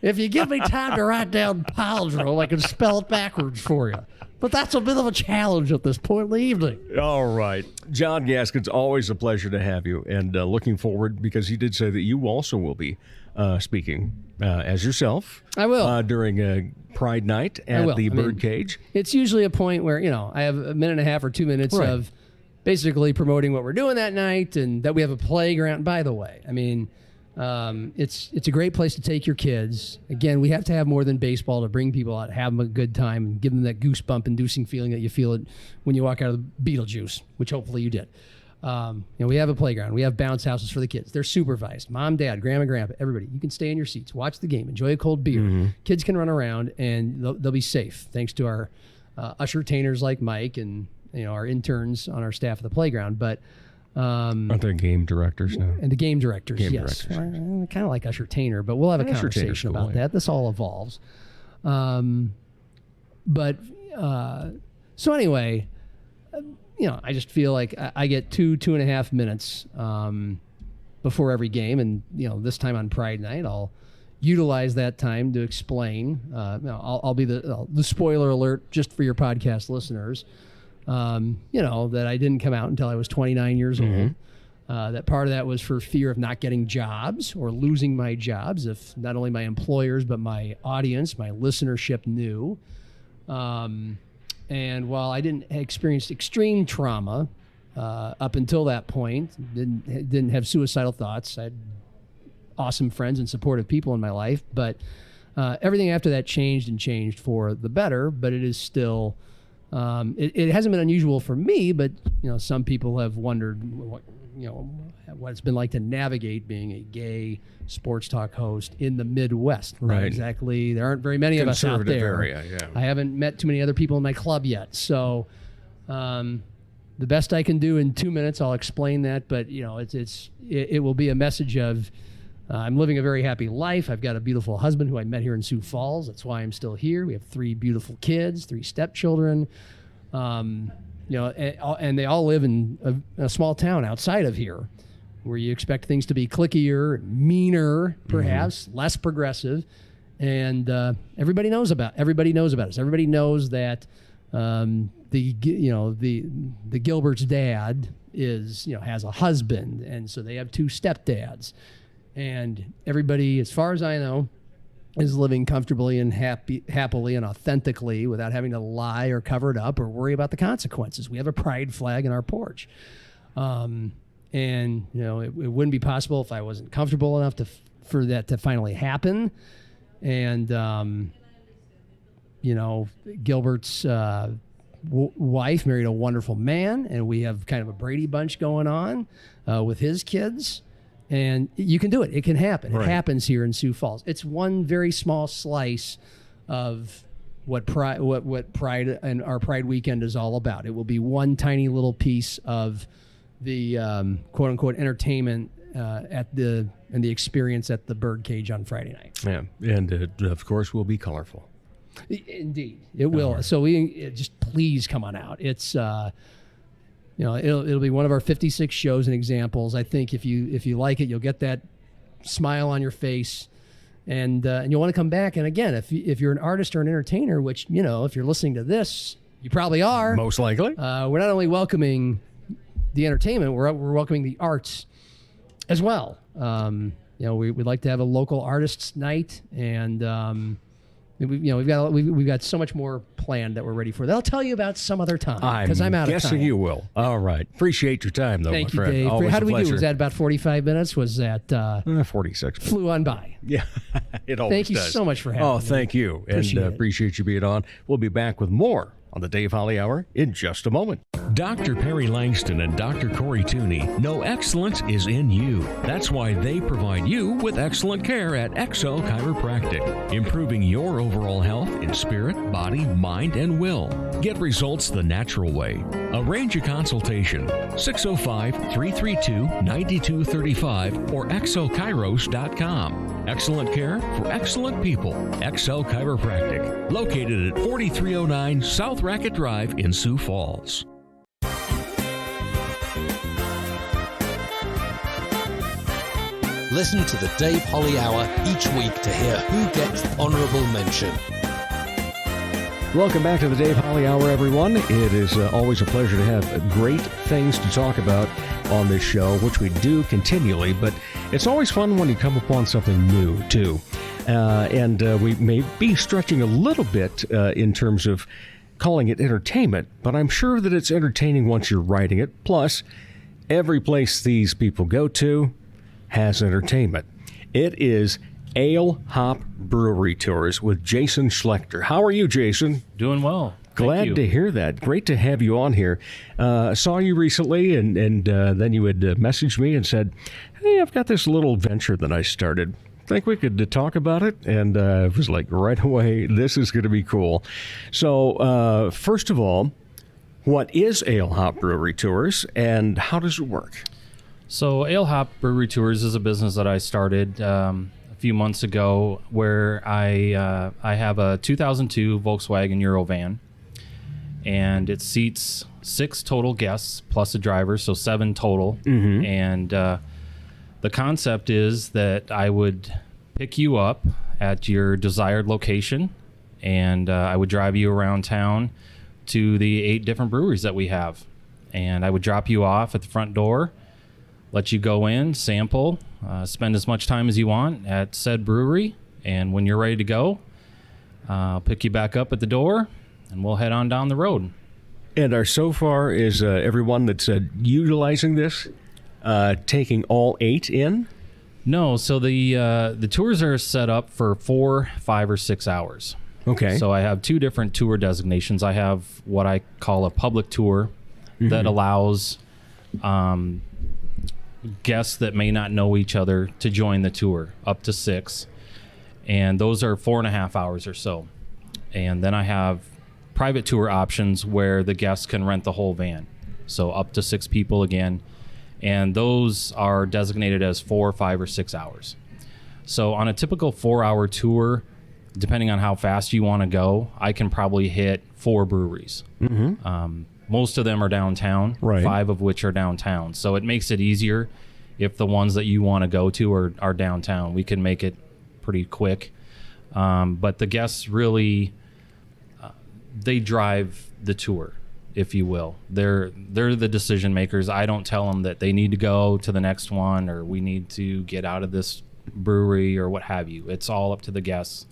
If you give me time to write down palindrome, I can spell it backwards for you. But that's a bit of a challenge at this point in the evening. All right. John Gaskins, always a pleasure to have you, and looking forward, because he did say that you also will be speaking as yourself. I will. During Pride Night at the Birdcage. It's usually a point where, I have a minute and a half or 2 minutes of basically promoting what we're doing that night, and that we have a playground. By the way, it's a great place to take your kids. Again, we have to have more than baseball to bring people out, have them a good time, and give them that goosebump-inducing feeling that you feel it when you walk out of the Beetlejuice, which hopefully you did. We have a playground. We have bounce houses for the kids. They're supervised. Mom, dad, grandma, grandpa, everybody. You can stay in your seats, watch the game, enjoy a cold beer. Kids can run around, and they'll be safe thanks to our usher-tainers like Mike and our interns on our staff at the playground. But aren't there game directors now? And the game directors, yes. Kind of like usher-tainer, but we'll have a conversation about that. This all evolves. So anyway, I just feel like I get 2.5 minutes before every game. And, this time on Pride Night, I'll utilize that time to explain. I'll be the spoiler alert just for your podcast listeners, that I didn't come out until I was 29 years old. That part of that was for fear of not getting jobs or losing my jobs if not only my employers, but my audience, my listenership knew. And while I didn't experience extreme trauma up until that point, didn't have suicidal thoughts. I had awesome friends and supportive people in my life, but everything after that changed for the better. But it is still, it hasn't been unusual for me, but some people have wondered what it's been like to navigate being a gay sports talk host in the Midwest. Right. Exactly. There aren't very many of us out there. Area, yeah. I haven't met too many other people in my club yet. So the best I can do in 2 minutes, I'll explain that. But, it will be a message of I'm living a very happy life. I've got a beautiful husband who I met here in Sioux Falls. That's why I'm still here. We have 3 beautiful kids, 3 stepchildren. And they all live in a small town outside of here, where you expect things to be clickier, meaner, perhaps less progressive, and everybody knows about us. Everybody knows that The Gilbert's dad is, has a husband, and so they have 2 stepdads, and everybody, as far as I know, is living comfortably and happily and authentically without having to lie or cover it up or worry about the consequences. We have a pride flag in our porch. And, it wouldn't be possible if I wasn't comfortable enough for that to finally happen. And, Gilbert's wife married a wonderful man, and we have kind of a Brady Bunch going on with his kids. And you can do it. It can happen. Right. It happens here in Sioux Falls. It's one very small slice of what Pride and our Pride weekend is all about. It will be one tiny little piece of the quote unquote entertainment and the experience at the Birdcage on Friday night. Yeah, and it, of course, will be colorful. Indeed, it will. Right. So just please come on out. It's it'll be one of our 56 shows and examples. I think if you like it, you'll get that smile on your face, and you'll want to come back. And again, if you're an artist or an entertainer, which if you're listening to this, you probably are. Most likely. We're not only welcoming the entertainment, we're welcoming the arts as well. We'd like to have a local artists night, and we've got so much more planned that we're ready for. That I'll tell you about some other time, because I'm out of time. I'm guessing you will. All right. Appreciate your time, though, Thank my friend. Dave. Always How did a we pleasure. do? Was that about 45 minutes? Was that 46? Flew on by. Yeah, it always Thank you does. so much for having me. Oh, thank you. Appreciate you being on. We'll be back with more on the Dave Holly Hour in just a moment. Dr. Perry Langston and Dr. Corey Tooney know excellence is in you. That's why they provide you with excellent care at XO Chiropractic, improving your overall health in spirit, body, mind, and will. Get results the natural way. Arrange a consultation, 605-332-9235 or xochiros.com. Excellent care for excellent people. XO Chiropractic, located at 4309 South Racket Drive in Sioux Falls. Listen to the Dave Holly Hour each week to hear who gets honorable mention. Welcome back to the Dave Holly Hour, everyone. It is always a pleasure to have great things to talk about on this show, which we do continually, but it's always fun when you come upon something new, too. And we may be stretching a little bit in terms of calling it entertainment, but I'm sure that it's entertaining once you're writing it. Plus, every place these people go to has entertainment. It is Ale Hop Brewery Tours with Jason Schlechter. How are you, Jason? Doing well. Glad to hear that. Great to have you on here. Saw you recently, and then you had messaged me and said, hey, I've got this little venture that I started. Think we could talk about it? And it was like right away, this is going to be cool. So first of all, what is Ale Hop Brewery Tours, and how does it work? So Ale Hop Brewery Tours is a business that I started a few months ago, where I have a 2002 Volkswagen Eurovan, and it seats 6 total guests plus a driver, so 7 total. Mm-hmm. And the concept is that I would pick you up at your desired location, and I would drive you around town to the 8 different breweries that we have, and I would drop you off at the front door, let you go in, sample, spend as much time as you want at said brewery, and when you're ready to go, I'll pick you back up at the door, and we'll head on down the road. And so far is everyone that's utilizing this taking all 8 in? No, so the tours are set up for 4, 5, or 6 hours. Okay. So I have 2 different tour designations. I have what I call a public tour that allows guests that may not know each other to join the tour, up to 6. And those are 4.5 hours or so. And then I have private tour options where the guests can rent the whole van. So up to 6 people again. And those are designated as 4, 5, or 6 hours. So on a typical 4-hour tour, depending on how fast you want to go, I can probably hit 4 breweries. Mm-hmm. Most of them are downtown, right. 5 of which are downtown. So it makes it easier if the ones that you want to go to are downtown. We can make it pretty quick. But the guests really, they drive the tour, if you will. They're the decision makers. I don't tell them that they need to go to the next one or we need to get out of this brewery or what have you. It's all up to the guests.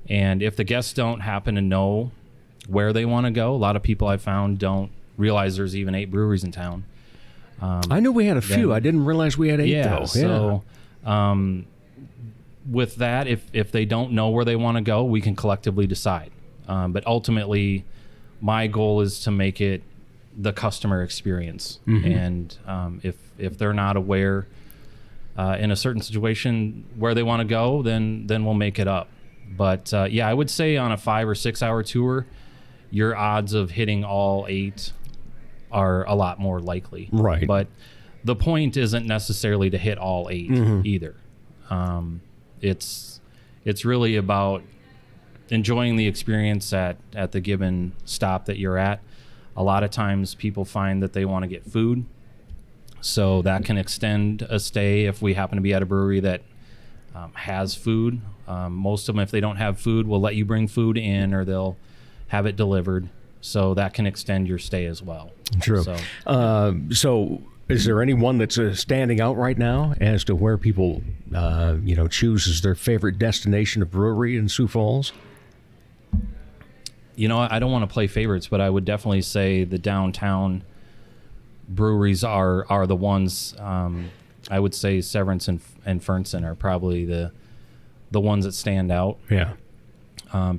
And if the guests don't happen to know where they want to go, a lot of people I found don't realize there's even 8 breweries in town. I knew we had a few. I didn't realize we had 8 though. So with that, if they don't know where they want to go, we can collectively decide. But ultimately, my goal is to make it the customer experience. And if they're not aware in a certain situation where they want to go, then we'll make it up. But I would say on a 5 or 6 hour tour, your odds of hitting all 8 are a lot more likely. Right. But the point isn't necessarily to hit all 8 either. It's really about enjoying the experience at the given stop that you're at. A lot of times people find that they want to get food, so that can extend a stay if we happen to be at a brewery that has food. Most of them, if they don't have food, will let you bring food in or they'll have it delivered, so that can extend your stay as well. True. So is there anyone that's standing out right now as to where people choose as their favorite destination of brewery in Sioux Falls? I don't want to play favorites, but I would definitely say the downtown breweries are the ones. I would say Severance and Fernson are probably the ones that stand out. Yeah.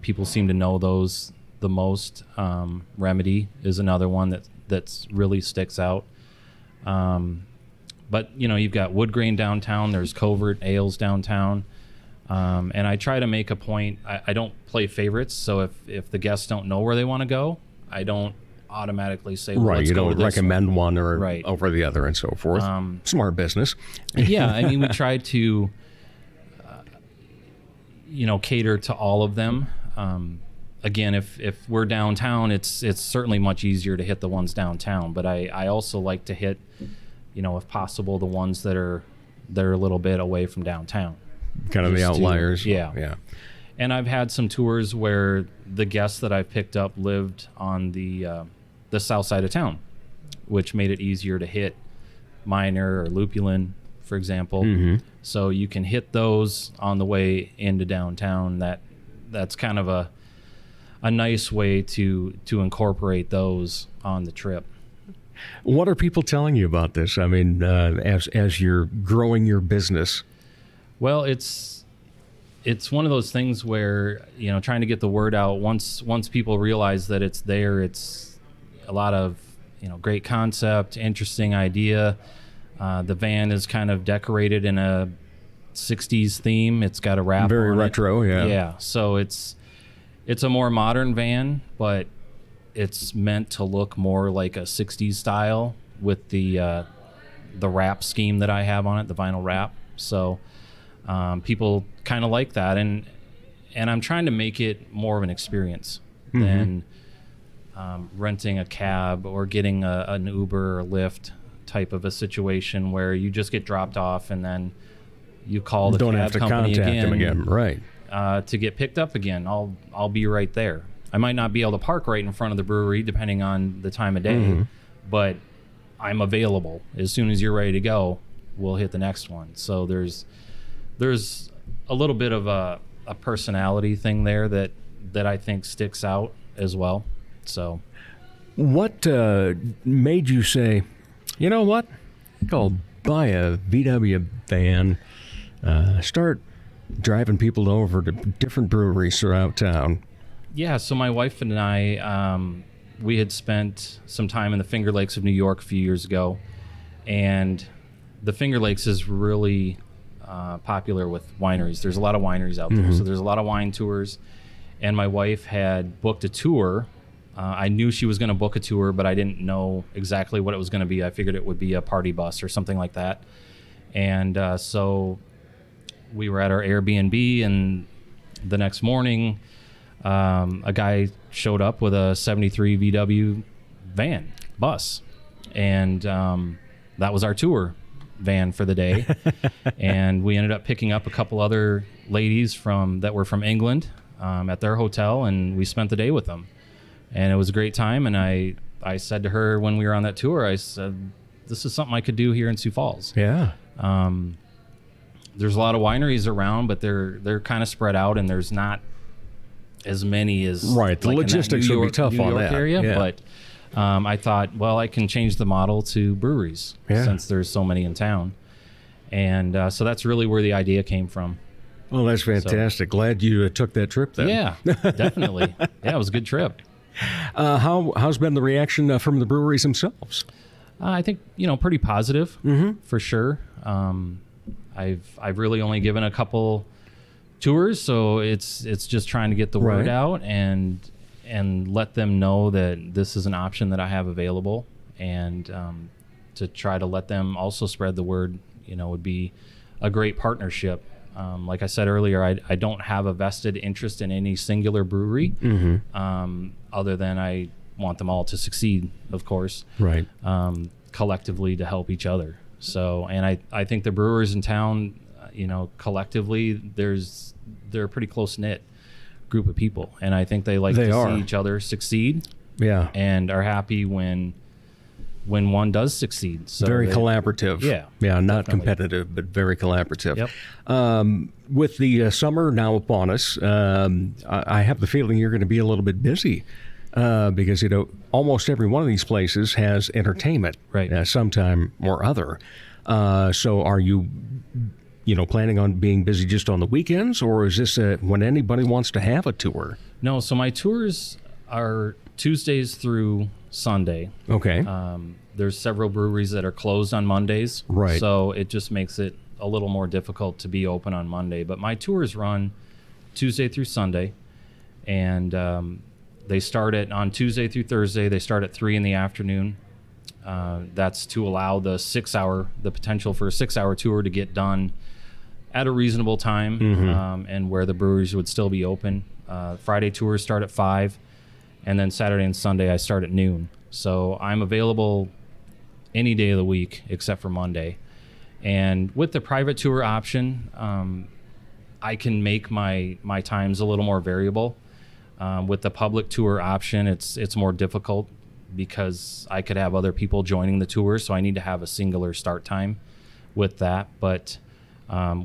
People seem to know those the most. Remedy is another one that's really sticks out. But you've got Wood Grain downtown. There's Covert Ales downtown. And I try to make a point. I don't play favorites, so if the guests don't know where they want to go, I don't automatically say, well, let's you go don't to this recommend one or over the other and so forth. Smart business. Yeah, I mean, we try to cater to all of them. Again, if we're downtown, it's certainly much easier to hit the ones downtown, but I also like to hit, if possible, the ones that are a little bit away from downtown. Kind of the outliers. Yeah. And I've had some tours where the guests that I've picked up lived on the south side of town, which made it easier to hit Minor or Lupulin, for example. So you can hit those on the way into downtown. That's kind of a nice way to incorporate those on the trip. What are people telling you about this? I mean, as you're growing your business. Well, it's one of those things where, trying to get the word out, once people realize that it's there, it's a lot of, great concept, interesting idea. The van is kind of decorated in a 60s theme. It's got a wrap very on retro, it. yeah. Yeah, so it's a more modern van, but it's meant to look more like a 60s style with the wrap scheme that I have on it, the vinyl wrap. So people kind of like that, and I'm trying to make it more of an experience than renting a cab or getting an Uber or Lyft type of a situation where you just get dropped off and then you call the cab company again, right? To get picked up again. I'll be right there. I might not be able to park right in front of the brewery depending on the time of day, but I'm available. As soon as you're ready to go, we'll hit the next one. So there's a little bit of a personality thing there that I think sticks out as well. So what made you say, you know what, I'll buy a VW van, start driving people over to different breweries throughout town? Yeah, so my wife and I, we had spent some time in the Finger Lakes of New York a few years ago, and the Finger Lakes is really popular with wineries. There's a lot of wineries out there, so there's a lot of wine tours, and my wife had booked a tour. I knew she was going to book a tour, but I didn't know exactly what it was going to be. I figured it would be a party bus or something like that. And so we were at our Airbnb, and the next morning, a guy showed up with a 73 VW van bus, and that was our tour van for the day. And we ended up picking up a couple other ladies that were from England at their hotel, and we spent the day with them. And it was a great time. And I said to her when we were on that tour, I said, this is something I could do here in Sioux Falls. Yeah. There's a lot of wineries around, but they're kind of spread out, and there's not as many as right. The logistics would be tough New on York that area. Yeah. But I thought, well, I can change the model to breweries since there's so many in town. And so that's really where the idea came from. Well, that's fantastic. Glad you took that trip then. Yeah, definitely. Yeah, it was a good trip. How's been the reaction from the breweries themselves? I think, pretty positive for sure. I've really only given a couple tours, so it's just trying to get the word out and let them know that this is an option that I have available, and to try to let them also spread the word, would be a great partnership. Like I said earlier, I don't have a vested interest in any singular brewery, other than I want them all to succeed, of course, right? Collectively to help each other. So, and I think the brewers in town, collectively, they're a pretty close knit group of people, and I think they see each other succeed. Yeah, and are happy when one does succeed. So very collaborative. Yeah, not competitive, but very collaborative. Yep. With the summer now upon us, I have the feeling you're going to be a little bit busy. Because almost every one of these places has entertainment, right? Sometime or other. So, are you, planning on being busy just on the weekends, or is this when anybody wants to have a tour? No. So my tours are Tuesdays through Sunday. Okay. There's several breweries that are closed on Mondays, right? So it just makes it a little more difficult to be open on Monday. But my tours run Tuesday through Sunday, and they start on Tuesday through Thursday. They start at 3 in the afternoon. That's to allow the potential for a 6-hour tour to get done at a reasonable time, and where the breweries would still be open. Friday tours start at 5, and then Saturday and Sunday I start at noon. So I'm available any day of the week except for Monday. And with the private tour option, I can make my times a little more variable. With the public tour option, it's more difficult because I could have other people joining the tour, so I need to have a singular start time with that. But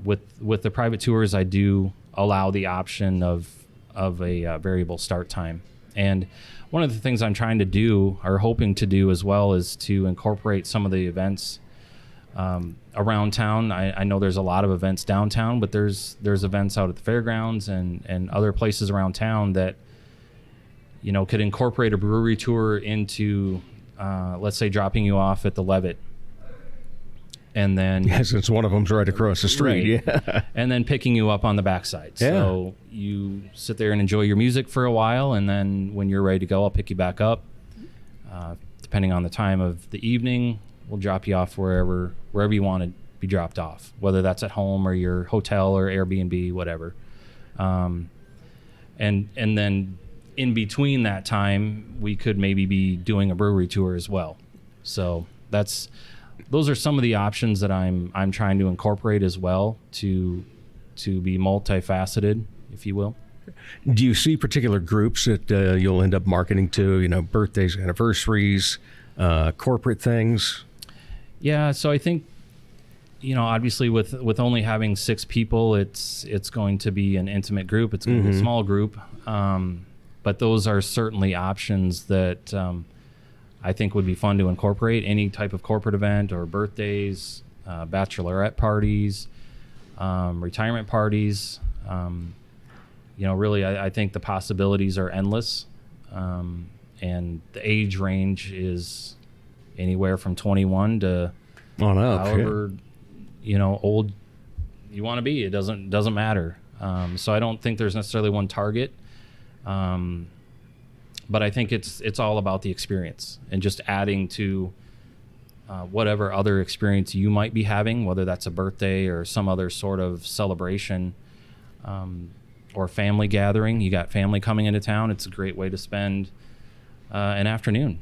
with the private tours, I do allow the option of a variable start time. And one of the things I'm trying to do, or hoping to do as well, is to incorporate some of the events around town. I know there's a lot of events downtown, but there's events out at the fairgrounds and other places around town that could incorporate a brewery tour into, let's say, dropping you off at the Levitt, and then since one of them's right across the street, right, and then picking you up on the backside. Yeah. So you sit there and enjoy your music for a while, and then when you're ready to go, I'll pick you back up. Depending on the time of the evening, we'll drop you off wherever you want to be dropped off, whether that's at home or your hotel or Airbnb, whatever. And then in between that time, we could maybe be doing a brewery tour as well. So those are some of the options that I'm trying to incorporate as well to be multifaceted, if you will. Do you see particular groups that you'll end up marketing to? Birthdays, anniversaries, corporate things. Yeah, so I think, obviously with only having 6 people, it's going to be an intimate group. It's going to be a small group. But those are certainly options that I think would be fun to incorporate. Any type of corporate event or birthdays, bachelorette parties, retirement parties. Really, I think the possibilities are endless. And the age range is anywhere from 21 to on up, however old you want to be. It doesn't matter. So I don't think there's necessarily one target. But I think it's all about the experience and just adding to whatever other experience you might be having, whether that's a birthday or some other sort of celebration, or family gathering. You got family coming into town. It's a great way to spend an afternoon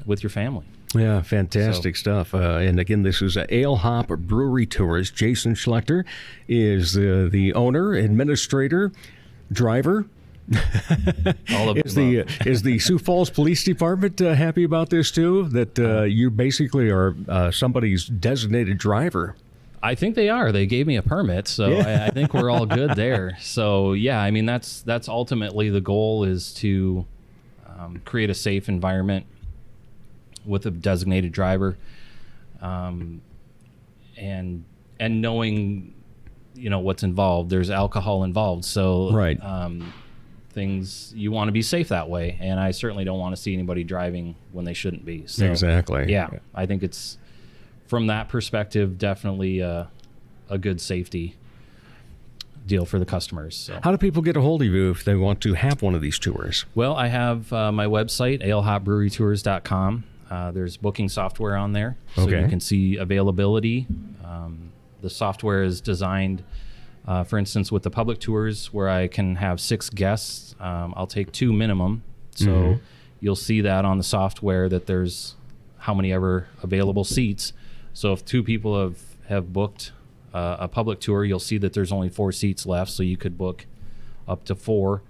with your family. Yeah, fantastic stuff. And again, this is Ale Hop Brewery Tours. Jason Schlechter is the owner, administrator, driver, All of Is the Sioux Falls Police Department happy about this too? That you basically are somebody's designated driver. I think they are. They gave me a permit, so I think we're all good there. So yeah, I mean that's ultimately the goal, is to create a safe environment with a designated driver, and knowing what's involved. There's alcohol involved, so right. Things, you want to be safe that way, and I certainly don't want to see anybody driving when they shouldn't be. So, exactly. Yeah, I think it's, from that perspective, definitely a good safety deal for the customers. So. How do people get a hold of you if they want to have one of these tours? Well, I have my website, alehopbrewerytours.com. There's booking software on there, so you can see availability. The software is designed, for instance, with the public tours where I can have 6 guests. I'll take 2 minimum. So you'll see that on the software, that there's how many ever available seats. So if 2 people have booked a public tour, you'll see that there's only 4 seats left. So you could book up to 4.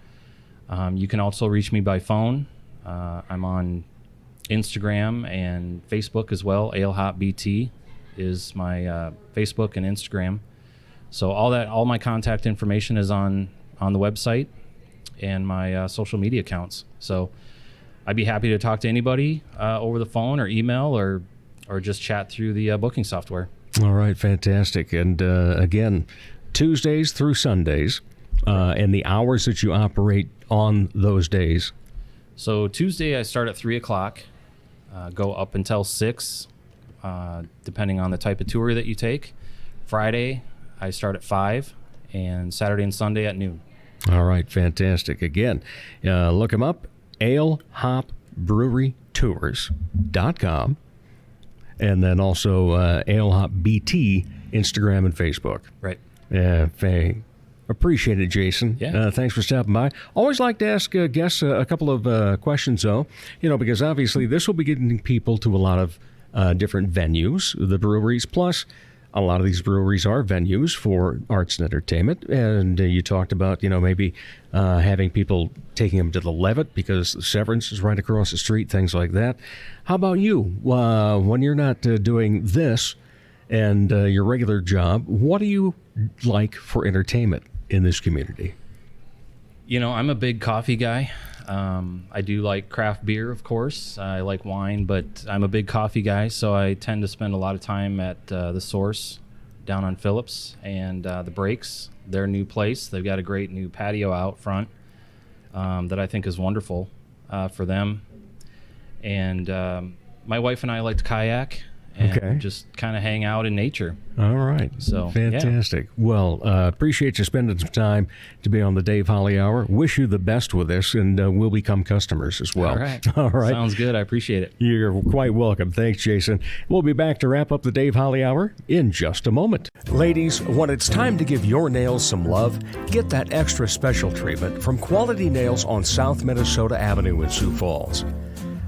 You can also reach me by phone. I'm on Instagram and Facebook as well. Ale Hop BT is my Facebook and Instagram. So all my contact information is on the website and my social media accounts. So I'd be happy to talk to anybody over the phone or email or just chat through the booking software. All right, fantastic. And again, Tuesdays through Sundays, and the hours that you operate on those days. So Tuesday I start at 3 o'clock, go up until 6, depending on the type of tour that you take. Friday I start at 5, and Saturday and Sunday at noon. All right, fantastic. Again, look them up, alehopbrewerytours.com, and then also Ale Hop BT, Instagram and Facebook. Right. Appreciate it, Jason. Yeah. Thanks for stopping by. Always like to ask guests a couple of questions, though, because obviously this will be getting people to a lot of different venues, the breweries, plus a lot of these breweries are venues for arts and entertainment. And you talked about, maybe having people taking them to the Levitt because the Severance is right across the street, things like that. How about you? When you're not doing this and your regular job, what do you like for entertainment in this community? I'm a big coffee guy. I do like craft beer, of course. I like wine, but I'm a big coffee guy, so I tend to spend a lot of time at the Source down on Phillips and the Breaks, their new place. They've got a great new patio out front that I think is wonderful for them. And my wife and I like to kayak and just kind of hang out in nature. All right. So fantastic. Yeah. Well, appreciate you spending some time to be on the Dave Holly Hour. Wish you the best with this, and we'll become customers as well. All right. All right. Sounds good. I appreciate it. You're quite welcome. Thanks, Jason. We'll be back to wrap up the Dave Holly Hour in just a moment. Ladies, when it's time to give your nails some love, get that extra special treatment from Quality Nails on South Minnesota Avenue in Sioux Falls.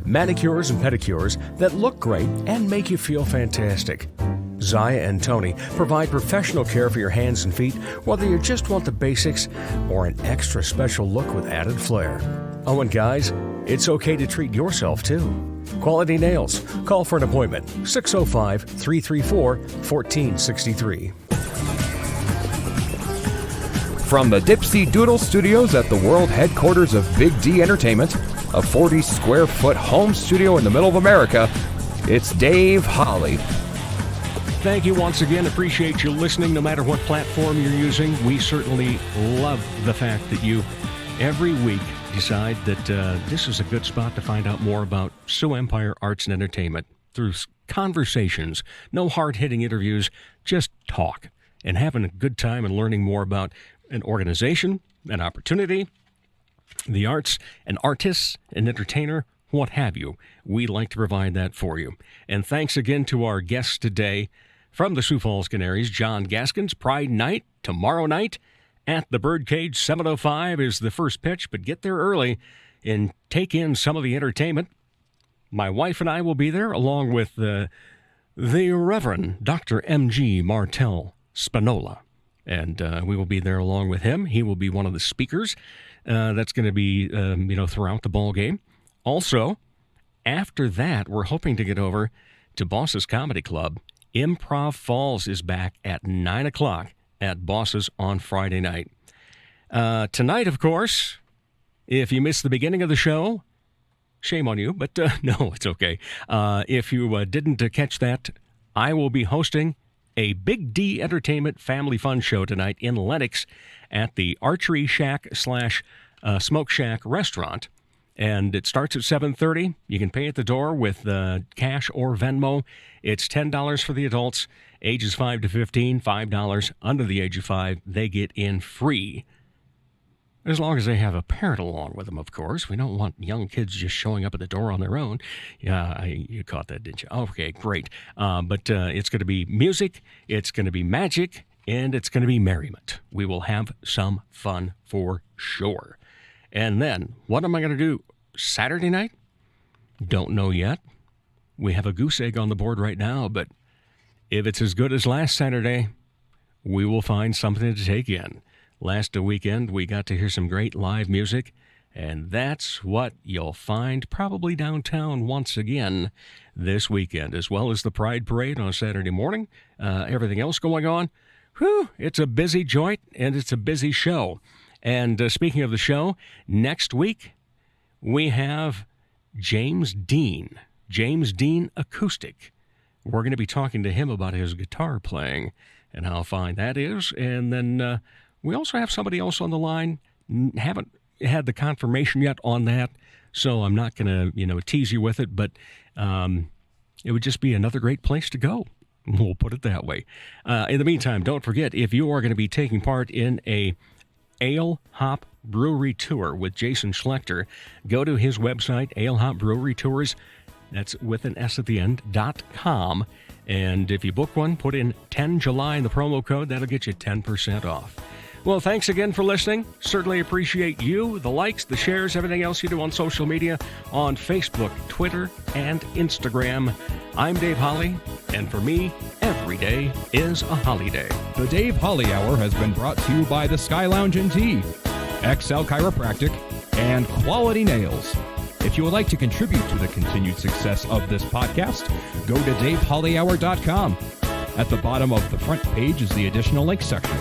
Manicures and pedicures that look great and make you feel fantastic. Zaya and Tony provide professional care for your hands and feet, whether you just want the basics or an extra special look with added flair. Oh, and guys, it's okay to treat yourself too. Quality Nails. Call for an appointment, 605-334-1463. From the Dipsy Doodle Studios at the world headquarters of Big D Entertainment, a 40-square-foot home studio in the middle of America, it's Dave Holly. Thank you once again. Appreciate you listening no matter what platform you're using. We certainly love the fact that you, every week, decide that this is a good spot to find out more about Sioux Empire Arts and Entertainment through conversations, no hard-hitting interviews, just talk and having a good time and learning more about an organization, an opportunity, the arts, an artist, an entertainer, what have you. We like to provide that for you. And thanks again to our guests today from the Sioux Falls Canaries, John Gaskins. Pride Night tomorrow night at the Birdcage. 7:05 is the first pitch, but get there early and take in some of the entertainment. My wife and I will be there along with the Reverend Dr. M.G. Martel Spinola. And we will be there along with him. He will be one of the speakers. That's going to be, throughout the ball game. Also, after that, we're hoping to get over to Boss's Comedy Club. Improv Falls is back at 9 o'clock at Boss's on Friday night. Tonight, of course, if you missed the beginning of the show, shame on you, but no, it's okay. If you didn't catch that, I will be hosting a Big D Entertainment Family Fun Show tonight in Lenox at the Archery Shack / Smoke Shack restaurant. And it starts at 7:30. You can pay at the door with cash or Venmo. It's $10 for the adults, ages 5 to 15, $5 under the age of 5. They get in free. As long as they have a parent along with them, of course. We don't want young kids just showing up at the door on their own. Yeah, you caught that, didn't you? Okay, great. But it's going to be music, it's going to be magic, and it's going to be merriment. We will have some fun for sure. And then, what am I going to do Saturday night? Don't know yet. We have a goose egg on the board right now, but if it's as good as last Saturday, we will find something to take in. Last weekend, we got to hear some great live music, and that's what you'll find probably downtown once again this weekend, as well as the Pride Parade on Saturday morning. Everything else going on. Whew, it's a busy joint, and it's a busy show. And speaking of the show, next week, we have James Dean Acoustic. We're going to be talking to him about his guitar playing and how fine that is. And then we also have somebody else on the line. Haven't had the confirmation yet on that, so I'm not going to, tease you with it, but it would just be another great place to go. We'll put it that way. In the meantime, don't forget, if you are going to be taking part in a Ale Hop Brewery Tour with Jason Schlechter, go to his website, Ale Hop Brewery Tours. That's with an S at the end, .com. And if you book one, put in 10 July in the promo code. That'll get you 10% off. Well, thanks again for listening. Certainly appreciate you, the likes, the shares, everything else you do on social media, on Facebook, Twitter, and Instagram. I'm Dave Holly, and for me, every day is a holiday. The Dave Holly Hour has been brought to you by the Sky Lounge & Tea, XL Chiropractic, and Quality Nails. If you would like to contribute to the continued success of this podcast, go to DaveHollyHour.com. At the bottom of the front page is the additional link section.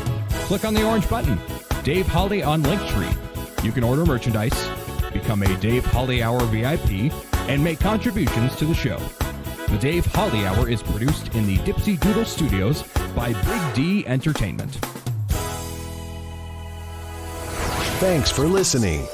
Click on the orange button, Dave Holly on Linktree. You can order merchandise, become a Dave Holly Hour VIP, and make contributions to the show. The Dave Holly Hour is produced in the Dipsy Doodle Studios by Big D Entertainment. Thanks for listening.